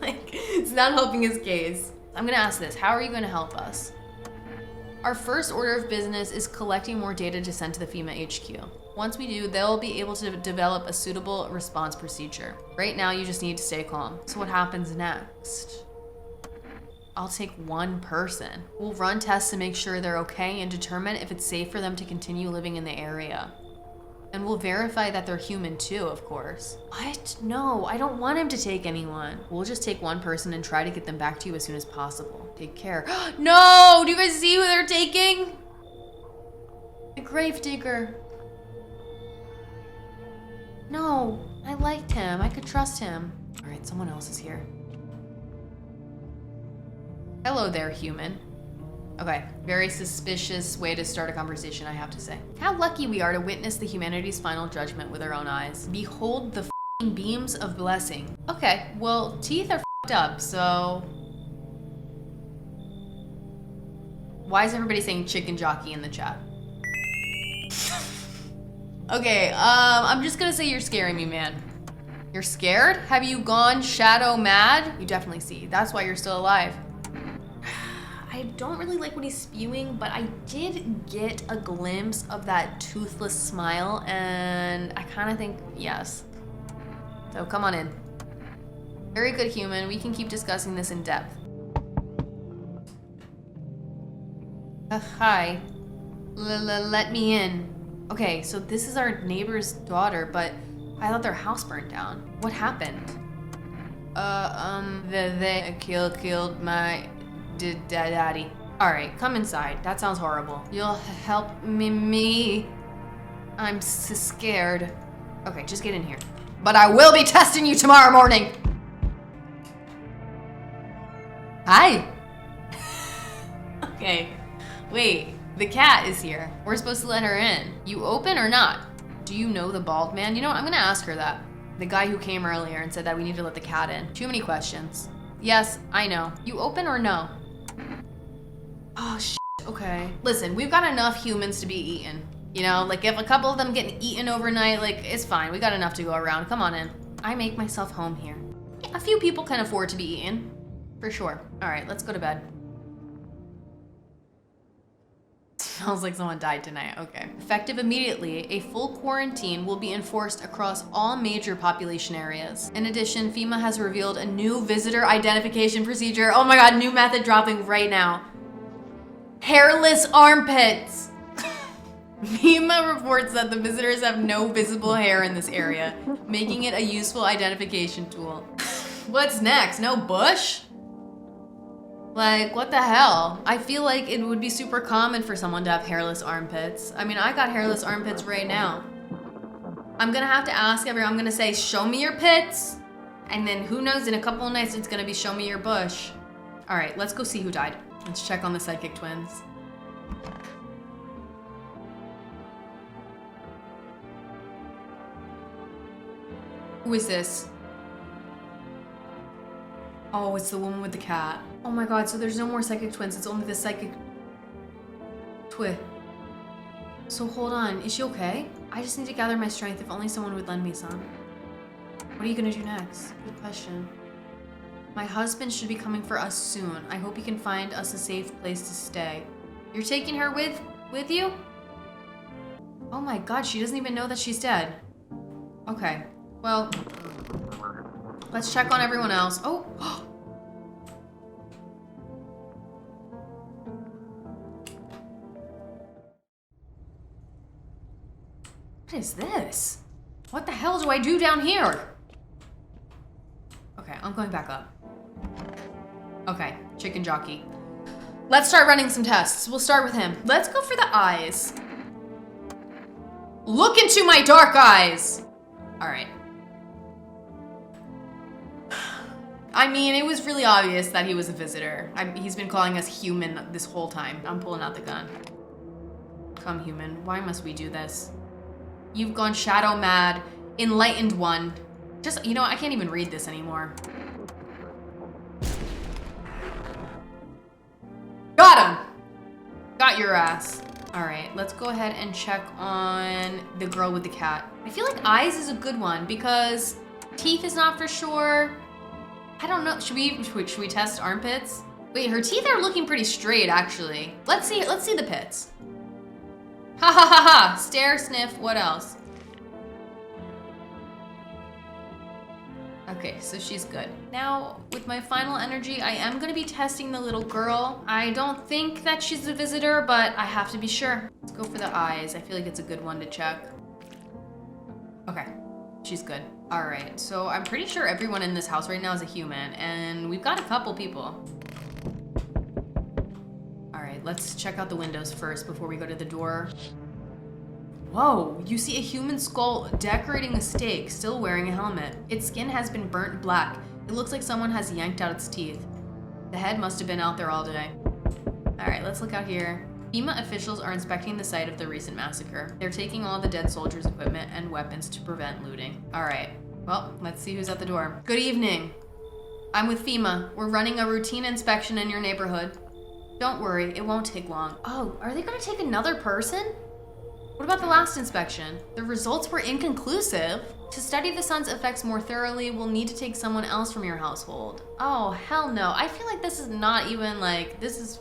Like, it's not helping his case. I'm gonna ask this. How are you gonna help us? Our first order of business is collecting more data to send to the FEMA HQ. Once we do, they'll be able to develop a suitable response procedure. Right now, you just need to stay calm. So what happens next? I'll take 1 person. We'll run tests to make sure they're okay and determine if it's safe for them to continue living in the area. And we'll verify that they're human too, of course. What? No, I don't want him to take anyone. We'll just take 1 person and try to get them back to you as soon as possible. Take care. No! Do you guys see who they're taking? The gravedigger. No, I liked him. I could trust him. All right, someone else is here. Hello there, human. Okay, very suspicious way to start a conversation, I have to say. How lucky we are to witness the humanity's final judgment with our own eyes. Behold the f***ing beams of blessing. Okay, well, teeth are f***ed up, so... Why is everybody saying chicken jockey in the chat? Okay, I'm just gonna say you're scaring me, man. You're scared? Have you gone shadow mad? You definitely see. That's why you're still alive. I don't really like what he's spewing, but I did get a glimpse of that toothless smile, and I kind of think yes. So come on in. Very good, human. We can keep discussing this in depth. Hi. Let me in. Okay, so this is our neighbor's daughter, but I thought their house burned down. What happened? They killed my daddy. All right, come inside. That sounds horrible. You'll help me. I'm scared. Okay, just get in here. But I will be testing you tomorrow morning. Hi. Okay, wait. The cat is here. We're supposed to let her in. You open or not? Do you know the bald man? You know what? I'm gonna ask her that. The guy who came earlier and said that we need to let the cat in. Too many questions. Yes, I know. You open or no? Oh, shit. Okay. Listen, we've got enough humans to be eaten. You know, like if a couple of them get eaten overnight, like it's fine. We got enough to go around. Come on in. I make myself home here. A few people can afford to be eaten. For sure. All right, let's go to bed. Smells like someone died tonight. Okay. Effective immediately, a full quarantine will be enforced across all major population areas. In addition, FEMA has revealed a new visitor identification procedure. Oh my God, new method dropping right now. Hairless armpits. FEMA reports that the visitors have no visible hair in this area, making it a useful identification tool. What's next? No bush? Like, what the hell? I feel like it would be super common for someone to have hairless armpits. I mean, I got hairless armpits right now. I'm gonna have to ask everyone, I'm gonna say, show me your pits. And then who knows, in a couple of nights, it's gonna be show me your bush. All right, let's go see who died. Let's check on the psychic twins. Who is this? Oh, it's the woman with the cat. Oh my god, so there's no more psychic twins. It's only the psychic twin. So hold on, is she okay? I just need to gather my strength. If only someone would lend me some. What are you gonna do next? Good question. My husband should be coming for us soon. I hope he can find us a safe place to stay. You're taking her with you? Oh my god, she doesn't even know that she's dead. Okay, well, let's check on everyone else. Oh! What is this? What the hell do I do down here? Okay, I'm going back up. Okay, chicken jockey. Let's start running some tests. We'll start with him. Let's go for the eyes. Look into my dark eyes! All right. I mean, it was really obvious that he was a visitor. He's been calling us human this whole time. I'm pulling out the gun. Come, human. Why must we do this? You've gone shadow mad. Enlightened one. Just, you know what? I can't even read this anymore. Got him! Got your ass. All right, let's go ahead and check on the girl with the cat. I feel like eyes is a good one because teeth is not for sure. I don't know. Should we test armpits? Wait, her teeth are looking pretty straight, actually. Let's see the pits. Ha ha ha ha! Stare, sniff, what else? Okay, so she's good. Now, with my final energy, I am gonna be testing the little girl. I don't think that she's a visitor, but I have to be sure. Let's go for the eyes. I feel like it's a good one to check. Okay, she's good. All right, so I'm pretty sure everyone in this house right now is a human, and we've got a couple people. All right, let's check out the windows first before we go to the door. Whoa, you see a human skull decorating a stake, still wearing a helmet. Its skin has been burnt black. It looks like someone has yanked out its teeth. The head must have been out there all day. All right, let's look out here. FEMA officials are inspecting the site of the recent massacre. They're taking all the dead soldiers' equipment and weapons to prevent looting. All right, well, let's see who's at the door. Good evening. I'm with FEMA. We're running a routine inspection in your neighborhood. Don't worry, it won't take long. Oh, are they gonna take another person? What about the last inspection? The results were inconclusive. To study the sun's effects more thoroughly, we'll need to take someone else from your household. Oh, hell no. I feel like this is not even like, this is...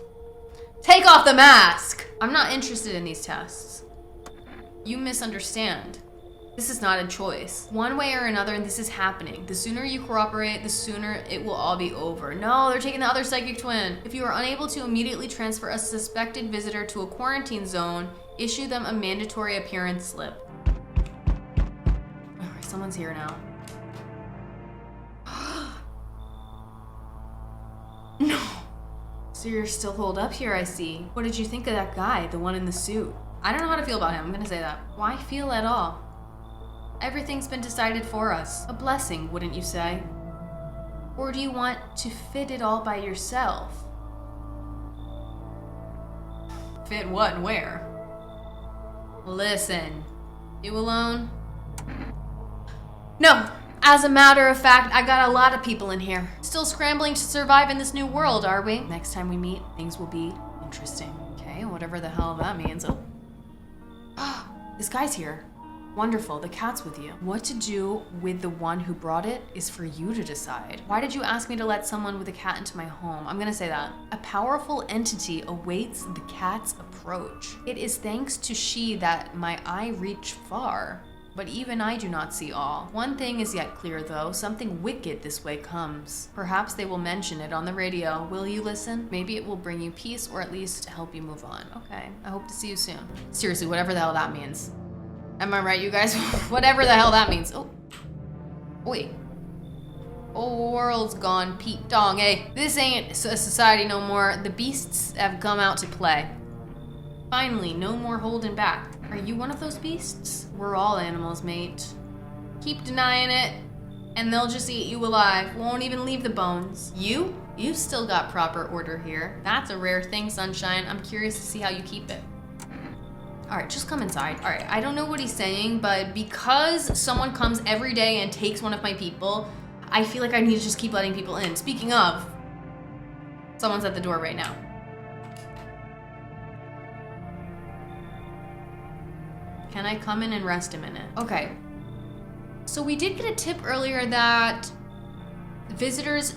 Take off the mask! I'm not interested in these tests. You misunderstand. This is not a choice. One way or another, this is happening. The sooner you cooperate, the sooner it will all be over. No, they're taking the other psychic twin. If you are unable to immediately transfer a suspected visitor to a quarantine zone, issue them a mandatory appearance slip. Alright, someone's here now. No! So you're still holed up here, I see. What did you think of that guy, the one in the suit? I don't know how to feel about him, I'm gonna say that. Why feel at all? Everything's been decided for us. A blessing, wouldn't you say? Or do you want to fit it all by yourself? Fit what and where? Listen, you alone? No, as a matter of fact, I got a lot of people in here. Still scrambling to survive in this new world, are we? Next time we meet, things will be interesting. Okay, whatever the hell that means. Oh, this guy's here. Wonderful, the cat's with you. What to do with the one who brought it is for you to decide. Why did you ask me to let someone with a cat into my home? I'm gonna say that. A powerful entity awaits the cat's approach. It is thanks to she that my eye reach far, but even I do not see all. One thing is yet clear though, something wicked this way comes. Perhaps they will mention it on the radio. Will you listen? Maybe it will bring you peace or at least help you move on. Okay, I hope to see you soon. Seriously, whatever the hell that means. Am I right, you guys? Whatever the hell that means. Oh. Wait. Whole world's gone Pete Dong, eh? This ain't a society no more. The beasts have come out to play. Finally, no more holding back. Are you one of those beasts? We're all animals, mate. Keep denying it, and they'll just eat you alive. Won't even leave the bones. You? You've still got proper order here. That's a rare thing, Sunshine. I'm curious to see how you keep it. All right, just come inside. All right, I don't know what he's saying, but because someone comes every day and takes one of my people, I feel like I need to just keep letting people in. Speaking of, someone's at the door right now. Can I come in and rest a minute? Okay. So we did get a tip earlier that visitors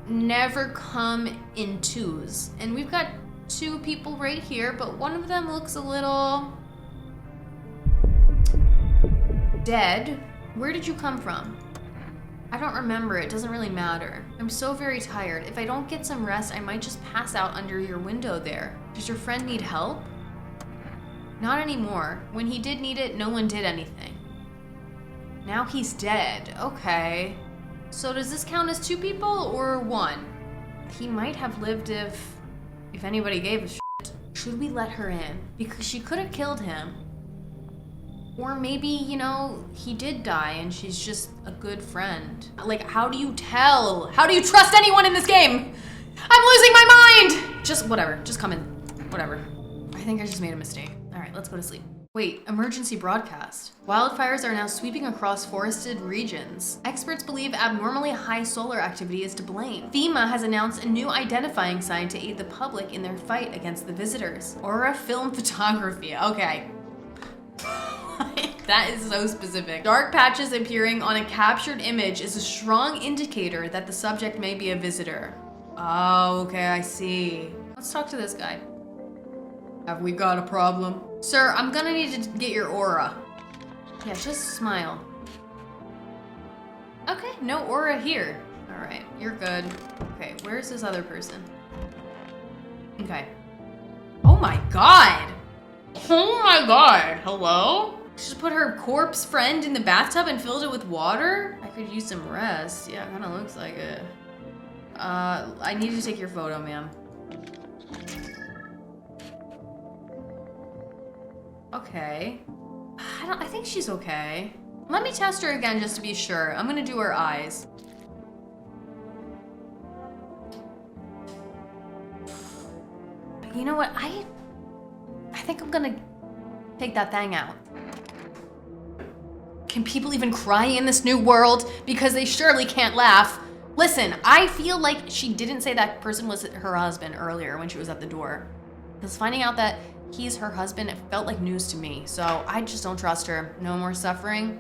never come in twos. And we've got 2 people right here, but one of them looks a little dead. Where did you come from? I don't remember. It doesn't really matter. I'm so very tired. If I don't get some rest, I might just pass out under your window there. Does your friend need help? Not anymore. When he did need it, no one did anything. Now he's dead. Okay. So does this count as 2 people or 1? He might have lived if anybody gave a shit. Should we let her in? Because she could have killed him. Or maybe, you know, he did die and she's just a good friend. Like, how do you tell? How do you trust anyone in this game? I'm losing my mind! Just whatever. Just come in. Whatever. I think I just made a mistake. All right, let's go to sleep. Wait, emergency broadcast. Wildfires are now sweeping across forested regions. Experts believe abnormally high solar activity is to blame. FEMA has announced a new identifying sign to aid the public in their fight against the visitors. Aura film photography. Okay. That is so specific. Dark patches appearing on a captured image is a strong indicator that the subject may be a visitor. Oh, okay, I see. Let's talk to this guy. Have we got a problem? Sir, I'm gonna need to get your aura. Yeah, just smile. Okay, no aura here. All right, you're good. Okay, where's this other person? Okay. Oh my God. Oh my God, hello? She just put her corpse friend in the bathtub and filled it with water? I could use some rest. Yeah, kinda looks like it. I need to take your photo, ma'am. Okay. I think she's okay. Let me test her again just to be sure. I'm gonna do her eyes. You know what? I think I'm gonna take that thing out. Can people even cry in this new world? Because they surely can't laugh. Listen, I feel like she didn't say that person was her husband earlier when she was at the door. Because finding out that he's her husband, it felt like news to me. So I just don't trust her. No more suffering.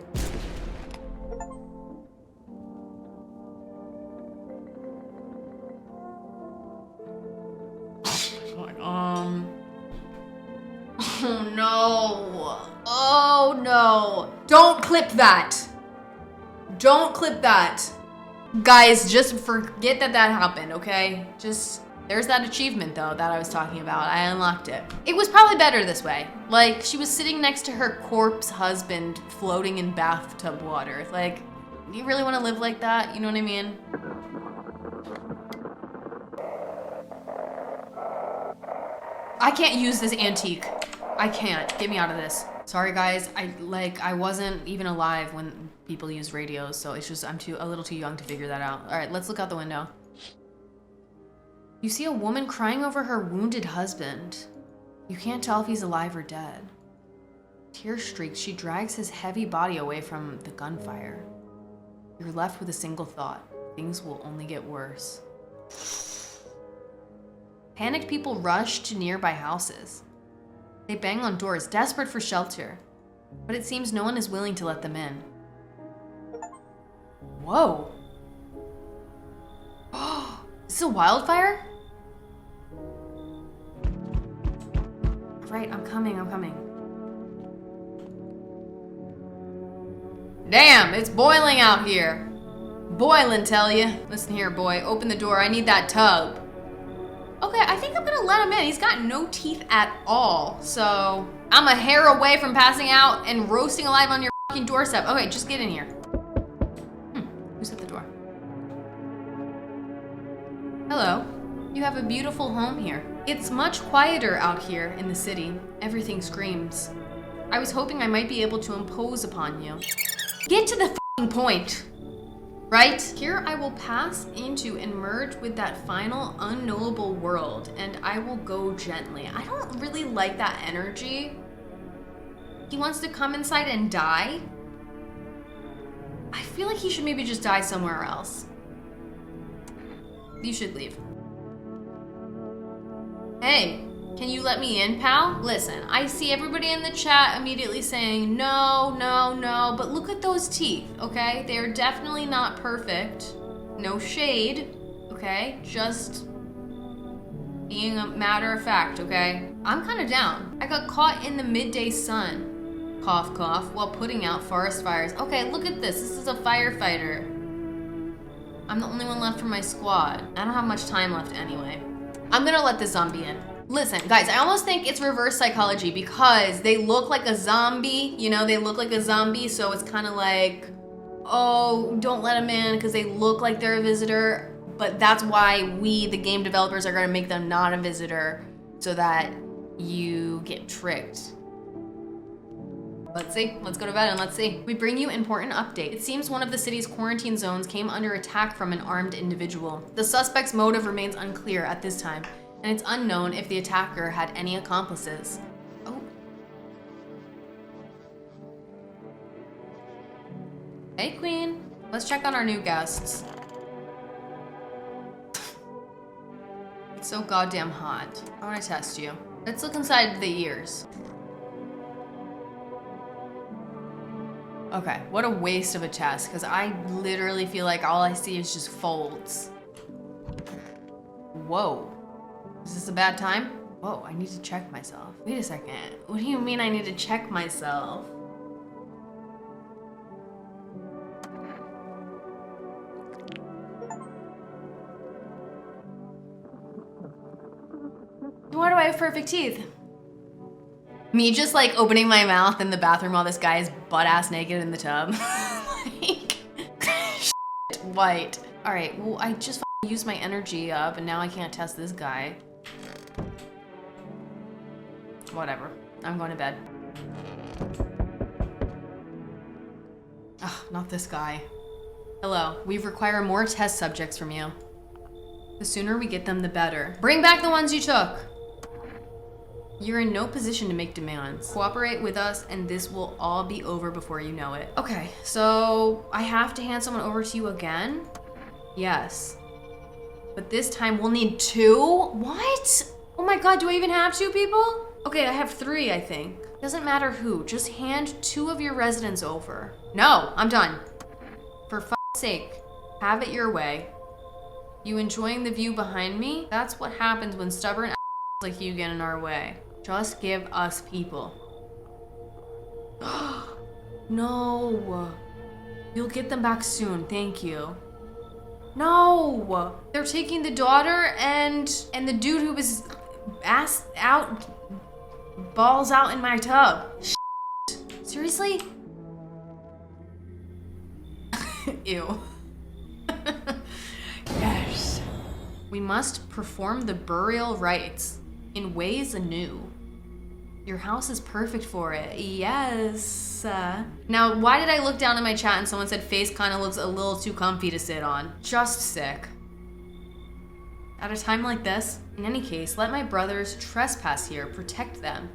Oh no. Oh no. Don't clip that. Don't clip that. Guys, just forget that happened, okay? Just, there's that achievement though that I was talking about. I unlocked it. It was probably better this way. Like, she was sitting next to her corpse husband floating in bathtub water. Like, do you really want to live like that? You know what I mean? I can't use this antique. I can't. Get me out of this. Sorry guys, I wasn't even alive when people use radios, so it's just I'm a little too young to figure that out. All right, let's look out the window. You see a woman crying over her wounded husband. You can't tell if he's alive or dead. Tear streaks, she drags his heavy body away from the gunfire. You're left with a single thought. Things will only get worse. Panicked people rush to nearby houses. They bang on doors, desperate for shelter. But it seems no one is willing to let them in. Whoa. Oh, is this a wildfire? Right, I'm coming. Damn, it's boiling out here. Boiling, tell you. Listen here, boy, open the door. I need that tub. Okay, I think I'm gonna let him in. He's got no teeth at all. So I'm a hair away from passing out and roasting alive on your fucking doorstep. Okay, just get in here. Who's at the door? Hello. You have a beautiful home here. It's much quieter out here in the city. Everything screams. I was hoping I might be able to impose upon you. Get to the fucking point. right? Here I will pass into and merge with that final unknowable world, and I will go gently. I don't really like that energy. He wants to come inside and die? I feel like he should maybe just die somewhere else. You should leave. Hey, can you let me in, pal? Listen, I see everybody in the chat immediately saying no, no, no, but look at those teeth, okay? They are definitely not perfect. No shade, okay? Just being a matter of fact, okay? I'm kind of down. I got caught in the midday sun, cough, cough, while putting out forest fires. Okay, look at this. This is a firefighter. I'm the only one left from my squad. I don't have much time left anyway. I'm gonna let this zombie in. Listen, guys, I almost think it's reverse psychology because they look like a zombie, you know, they look like a zombie, so it's kind of like, oh, don't let them in because they look like they're a visitor, but that's why we, the game developers, are gonna make them not a visitor so that you get tricked. Let's see. Let's go to bed and let's see. We bring you important update. It seems one of the city's quarantine zones came under attack from an armed individual. The suspect's motive remains unclear at this time, and it's unknown if the attacker had any accomplices. Oh. Hey, Queen. Let's check on our new guests. It's so goddamn hot. I want to test you. Let's look inside the ears. Okay, what a waste of a test, because I literally feel like all I see is just folds. Whoa. Is this a bad time? Whoa, I need to check myself. Wait a second. What do you mean I need to check myself? Why do I have perfect teeth? Me just like opening my mouth in the bathroom while this guy is butt-ass naked in the tub. Like, shit, white. All right, well, I just used my energy up and now I can't test this guy. Whatever, I'm going to bed. Ugh, not this guy. Hello, we require more test subjects from you. The sooner we get them, the better. Bring back the ones you took. You're in no position to make demands. Cooperate with us and this will all be over before you know it. Okay, so I have to hand someone over to you again? Yes. But this time we'll need 2? What? Oh my god, do I even have 2 people? Okay, I have 3, I think. Doesn't matter who, just hand 2 of your residents over. No, I'm done. For f***'s sake, have it your way. You enjoying the view behind me? That's what happens when stubborn like you get in our way. Just give us people. No. You'll get them back soon, thank you. No. They're taking the daughter and the dude who was ass out, balls out in my tub. Seriously? Ew. Yes. We must perform the burial rites in ways anew. Your house is perfect for it. Yes. Now, why did I look down at my chat and someone said face kind of looks a little too comfy to sit on? Just sick. At a time like this, in any case, let my brothers trespass here, protect them.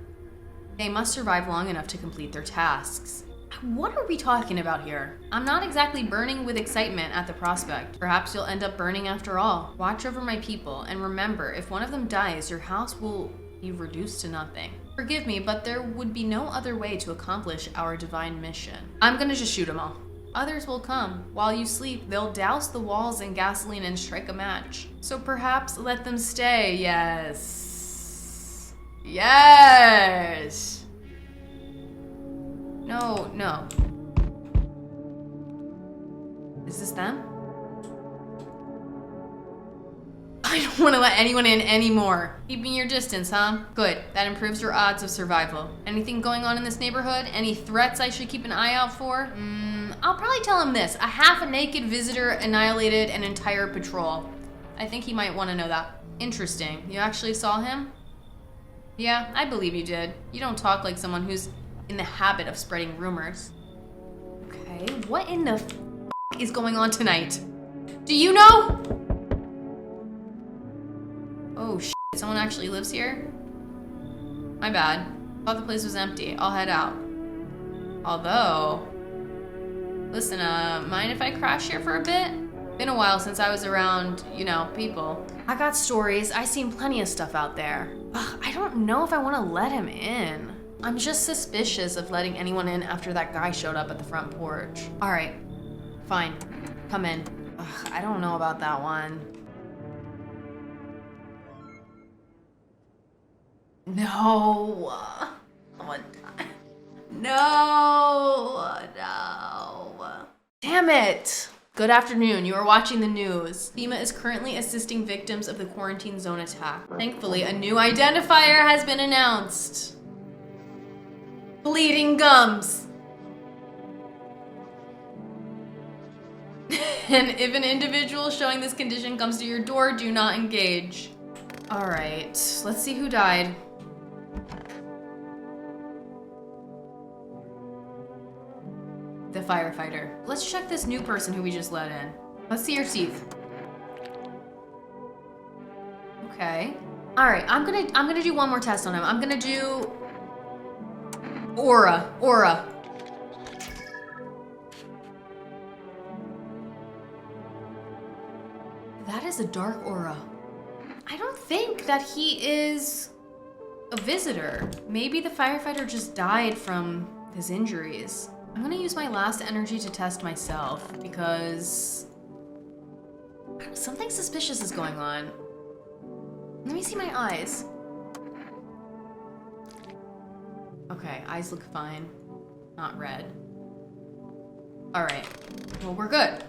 They must survive long enough to complete their tasks. What are we talking about here? I'm not exactly burning with excitement at the prospect. Perhaps you'll end up burning after all. Watch over my people, and remember, if one of them dies, your house will be reduced to nothing. Forgive me, but there would be no other way to accomplish our divine mission. I'm gonna just shoot them all. Others will come. While you sleep, they'll douse the walls in gasoline and strike a match. So perhaps let them stay, yes. Yes! No, no. Is this them? I don't want to let anyone in anymore. Keeping your distance, huh? Good. That improves your odds of survival. Anything going on in this neighborhood? Any threats I should keep an eye out for? I'll probably tell him this. A half-naked visitor annihilated an entire patrol. I think he might want to know that. Interesting. You actually saw him? Yeah, I believe you did. You don't talk like someone who's in the habit of spreading rumors. Okay, what in the f is going on tonight? Do you know? Oh shit, someone actually lives here? My bad. Thought the place was empty. I'll head out. Although, listen, mind if I crash here for a bit? Been a while since I was around, you know, people. I got stories. I seen plenty of stuff out there. Ugh, I don't know if I want to let him in. I'm just suspicious of letting anyone in after that guy showed up at the front porch. All right, fine, come in. Ugh, I don't know about that one. No. What? No. Damn it. Good afternoon. You are watching the news. FEMA is currently assisting victims of the quarantine zone attack. Thankfully, a new identifier has been announced. Bleeding gums. And if an individual showing this condition comes to your door, do not engage. All right, let's see who died. The firefighter. Let's check this new person who we just let in. Let's see your teeth. Okay. All right, I'm gonna do one more test on him. I'm gonna do aura. That is a dark aura. I don't think that he is a visitor. Maybe the firefighter just died from his injuries. I'm gonna use my last energy to test myself because something suspicious is going on. Let me see my eyes. Okay, eyes look fine. Not red. All right, well, we're good.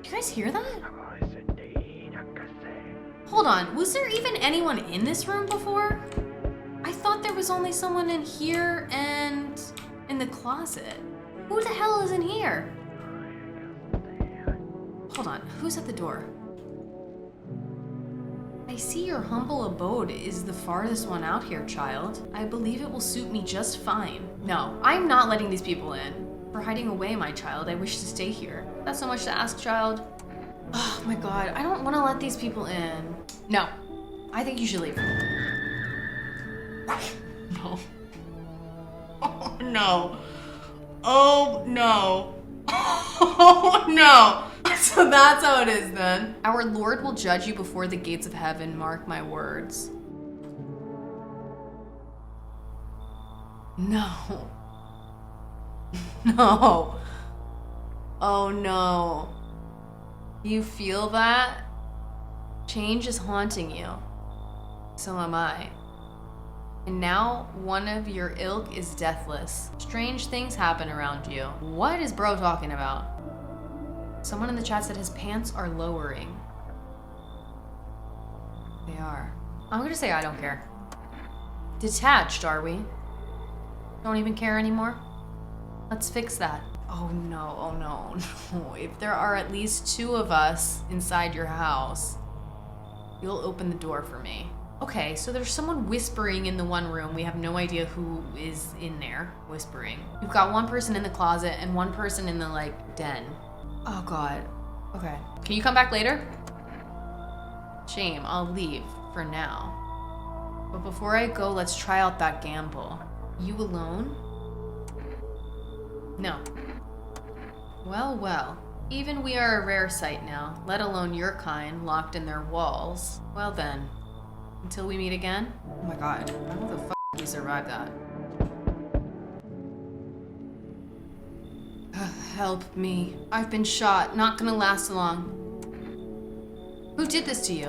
You guys hear that? Hold on, was there even anyone in this room before? I thought there was only someone in here and in the closet. Who the hell is in here? Hold on, who's at the door? I see your humble abode is the farthest one out here, child. I believe it will suit me just fine. No, I'm not letting these people in. For hiding away, my child, I wish to stay here. Not so much to ask, child. Oh my god, I don't want to let these people in. No, I think you should leave. No. Oh no. Oh no. Oh no. So that's how it is then. Our Lord will judge you before the gates of heaven, mark my words. No. No. Oh no. You feel that? Change is haunting you. So am I. And now one of your ilk is deathless. Strange things happen around you. What is bro talking about? Someone in the chat said his pants are lowering. They are. I'm gonna say I don't care. Detached, are we? Don't even care anymore? Let's fix that. Oh no, no. If there are at least 2 of us inside your house, you'll open the door for me. Okay, so there's someone whispering in the one room. We have no idea who is in there whispering. We've got one person in the closet and one person in the, like, den. Oh god. Okay. Can you come back later? Shame, I'll leave for now. But before I go, let's try out that gamble. You alone? No. Well, well. Even we are a rare sight now, let alone your kind, locked in their walls. Well then, until we meet again? Oh my god, how the fuck did we survive that? Help me. I've been shot, not gonna last long. Who did this to you?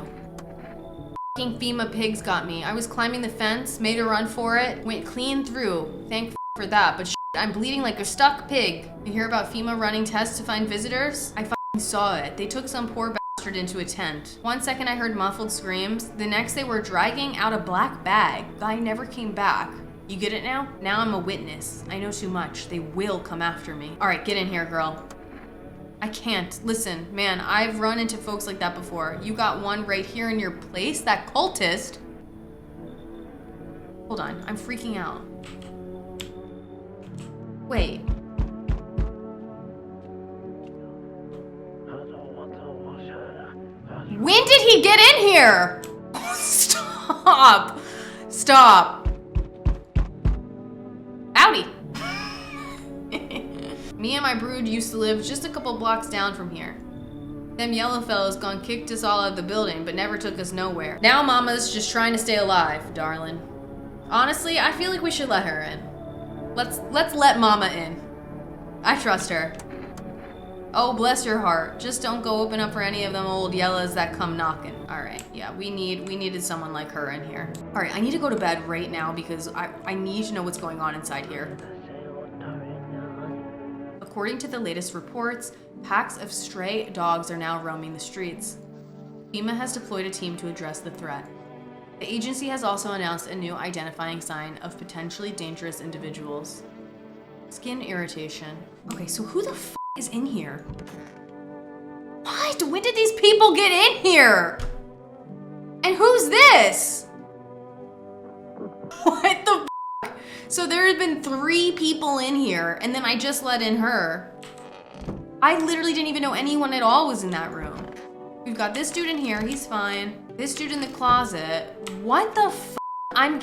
F***ing FEMA pigs got me. I was climbing the fence, made a run for it, went clean through. Thank for that, but I'm bleeding like a stuck pig. You hear about FEMA running tests to find visitors? I f***ing saw it. They took some poor bastard into a tent. One second I heard muffled screams. The next they were dragging out a black bag. Guy never came back. You get it now? Now I'm a witness. I know too much. They will come after me. All right, get in here, girl. I can't. Listen, man, I've run into folks like that before. You got one right here in your place? That cultist? Hold on, I'm freaking out. Wait. When did he get in here? Stop. Stop. Howdy. Me and my brood used to live just a couple blocks down from here. Them yellow fellas gone kicked us all out of the building, but never took us nowhere. Now Mama's just trying to stay alive, darling. Honestly, I feel like we should let her in. Let's let Mama in. I trust her. Oh, bless your heart. Just don't go open up for any of them old yellows that come knocking. All right, yeah, we needed someone like her in here. All right, I need to go to bed right now because I need to know what's going on inside here. According to the latest reports, packs of stray dogs are now roaming the streets. FEMA has deployed a team to address the threat. The agency has also announced a new identifying sign of potentially dangerous individuals. Skin irritation. Okay, so who the f is in here? What? When did these people get in here? And who's this? What the f? So there have been 3 people in here, and then I just let in her. I literally didn't even know anyone at all was in that room. We've got this dude in here, he's fine. This dude in the closet. What the f? I'm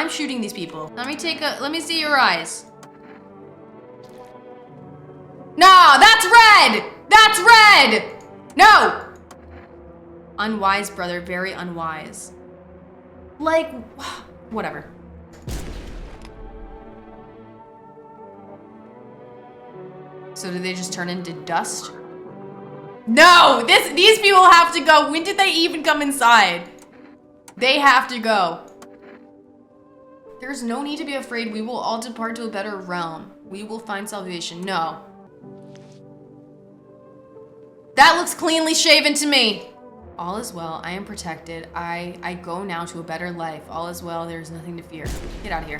shooting these people. Let me see your eyes. No, that's red! That's red! No! Unwise, brother, very unwise. Like, whatever. So did they just turn into dust? No! These people have to go. When did they even come inside? They have to go. There's no need to be afraid. We will all depart to a better realm. We will find salvation. No. That looks cleanly shaven to me. All is well. I am protected. I go now to a better life. All is well. There's nothing to fear. Get out of here.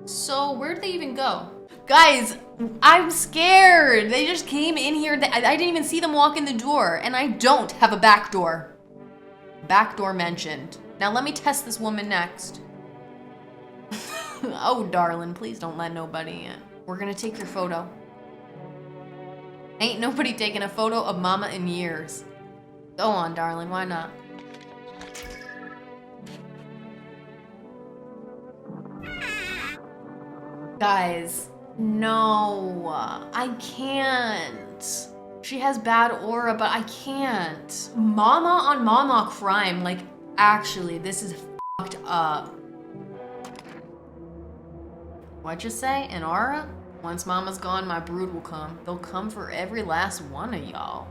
So where did they even go? Guys, I'm scared. They just came in here. I didn't even see them walk in the door. And I don't have a back door. Back door mentioned. Now let me test this woman next. Oh, darling, please don't let nobody in. We're gonna take your photo. Ain't nobody taking a photo of Mama in years. Go on, darling, why not? Guys, no, I can't. She has bad aura, but I can't. Mama on Mama crime, like, actually, this is fucked up. What'd you say? An aura? Once Mama's gone, my brood will come. They'll come for every last one of y'all.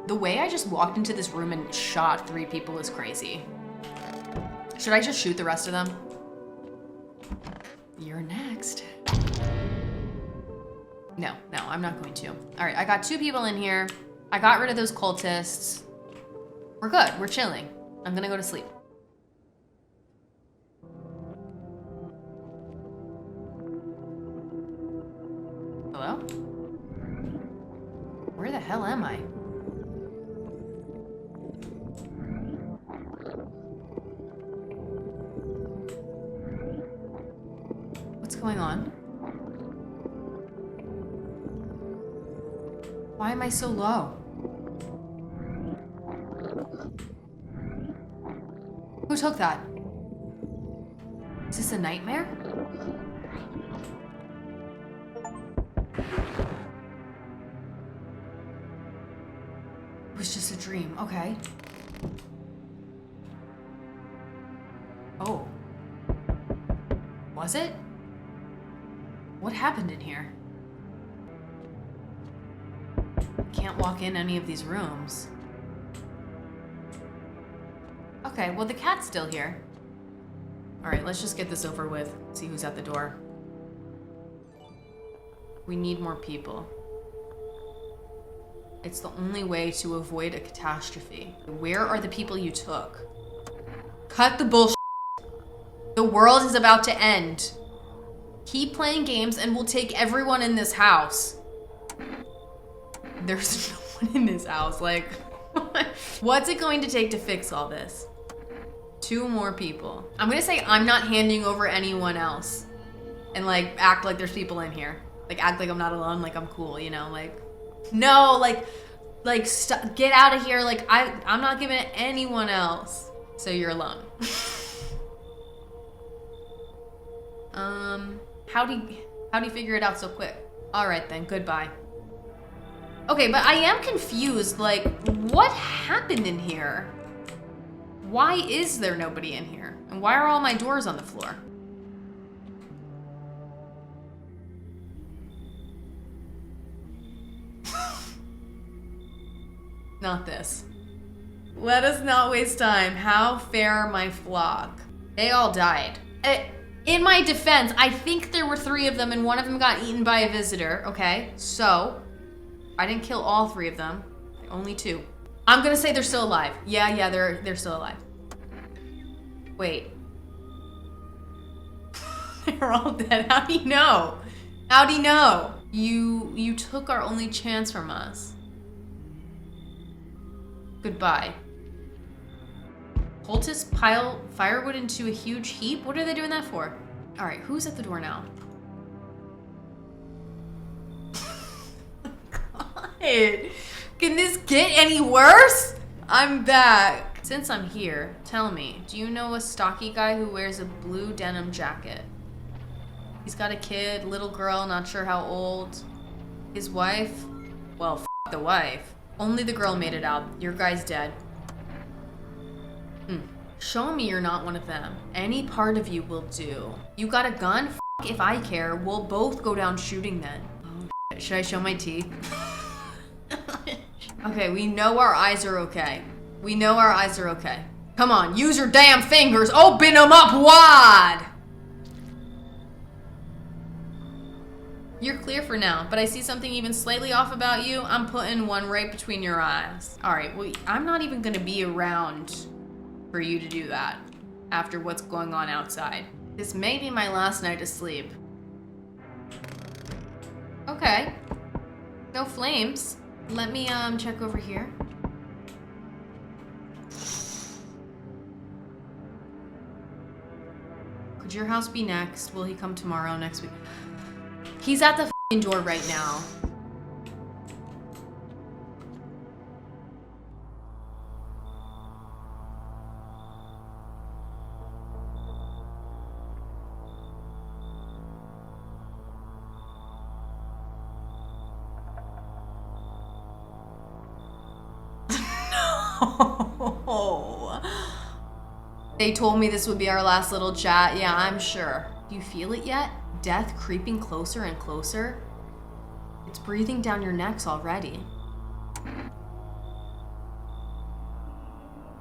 The way I just walked into this room and shot 3 people is crazy. Should I just shoot the rest of them? You're next. No, I'm not going to. All right, I got 2 people in here. I got rid of those cultists. We're good, we're chilling. I'm gonna go to sleep. Hello? Where the hell am I? What's going on? Why am I so low? Who took that? Is this a nightmare? It was just a dream, okay. Oh. Was it? What happened in here? Can't walk in any of these rooms. Okay, well the cat's still here. Alright, let's just get this over with. See who's at the door. We need more people. It's the only way to avoid a catastrophe. Where are the people you took? Cut the bullshit. The world is about to end. Keep playing games and we'll take everyone in this house. There's no one in this house, like... What's it going to take to fix all this? 2 more people. I'm gonna say I'm not handing over anyone else. And like, act like there's people in here. Like, act like I'm not alone, like I'm cool, you know? Like, no, get out of here. Like, I'm not giving it anyone else. So you're alone. How'd he figure it out so quick? All right then, goodbye. Okay, but I am confused. Like, what happened in here? Why is there nobody in here? And why are all my doors on the floor? Not this. Let us not waste time. How fare my flock? They all died. In my defense, I think there were 3 of them and one of them got eaten by a visitor, okay? So, I didn't kill all 3 of them. Only 2. I'm gonna say they're still alive. Yeah, they're still alive. Wait. They're all dead. How'd he know? How'd he know? You took our only chance from us. Goodbye. Cultists pile firewood into a huge heap? What are they doing that for? All right, who's at the door now? God, can this get any worse? I'm back. Since I'm here, tell me, do you know a stocky guy who wears a blue denim jacket? He's got a kid, little girl, not sure how old. His wife? Well, f the wife. Only the girl made it out. Your guy's dead. Show me you're not one of them. Any part of you will do. You got a gun? F if I care. We'll both go down shooting then. Oh, shit. Should I show my teeth? Okay, we know our eyes are okay. We know our eyes are okay. Come on, use your damn fingers. Open them up wide. You're clear for now, but I see something even slightly off about you. I'm putting one right between your eyes. All right, well, I'm not even gonna be around for you to do that after what's going on outside. This may be my last night of sleep. Okay. No flames. Let me check over here. Could your house be next? Will he come tomorrow, next week? He's at the f***ing door right now. No. They told me this would be our last little chat. Yeah, I'm sure. Do you feel it yet? Death creeping closer and closer? It's breathing down your necks already.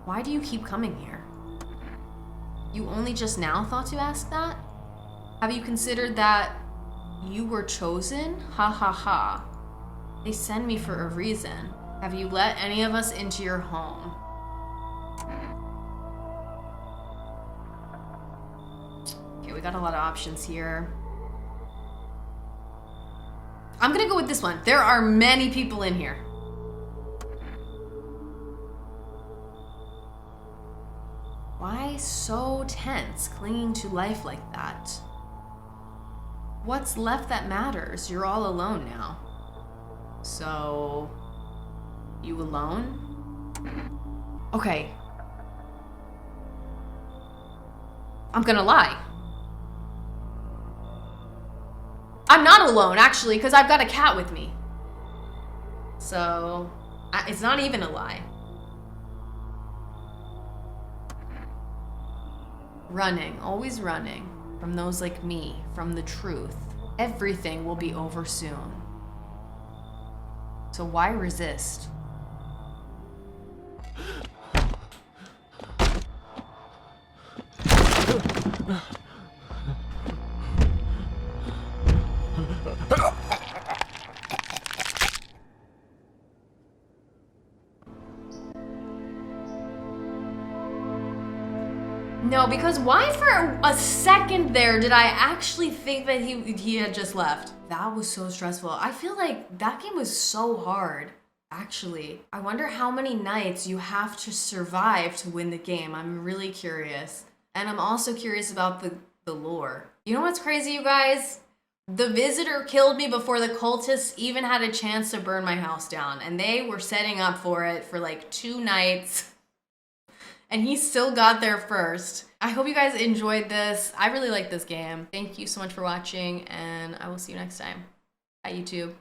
Why do you keep coming here? You only just now thought to ask that? Have you considered that you were chosen? Ha ha ha. They send me for a reason. Have you let any of us into your home? Okay, we got a lot of options here. I'm gonna go with this one. There are many people in here. Why so tense, clinging to life like that? What's left that matters? You're all alone now. So, you alone? Okay. I'm gonna lie. I'm not alone, actually, because I've got a cat with me. So, it's not even a lie. Running, always running. From those like me, from the truth. Everything will be over soon. So why resist? No, because why for a second there did I actually think that he had just left? That was so stressful. I feel like that game was so hard. Actually, I wonder how many nights you have to survive to win the game. I'm really curious. And I'm also curious about the lore. You know what's crazy, you guys? The visitor killed me before the cultists even had a chance to burn my house down. And they were setting up for it for like 2 nights. And he still got there first. I hope you guys enjoyed this. I really like this game. Thank you so much for watching, and I will see you next time. Bye, YouTube.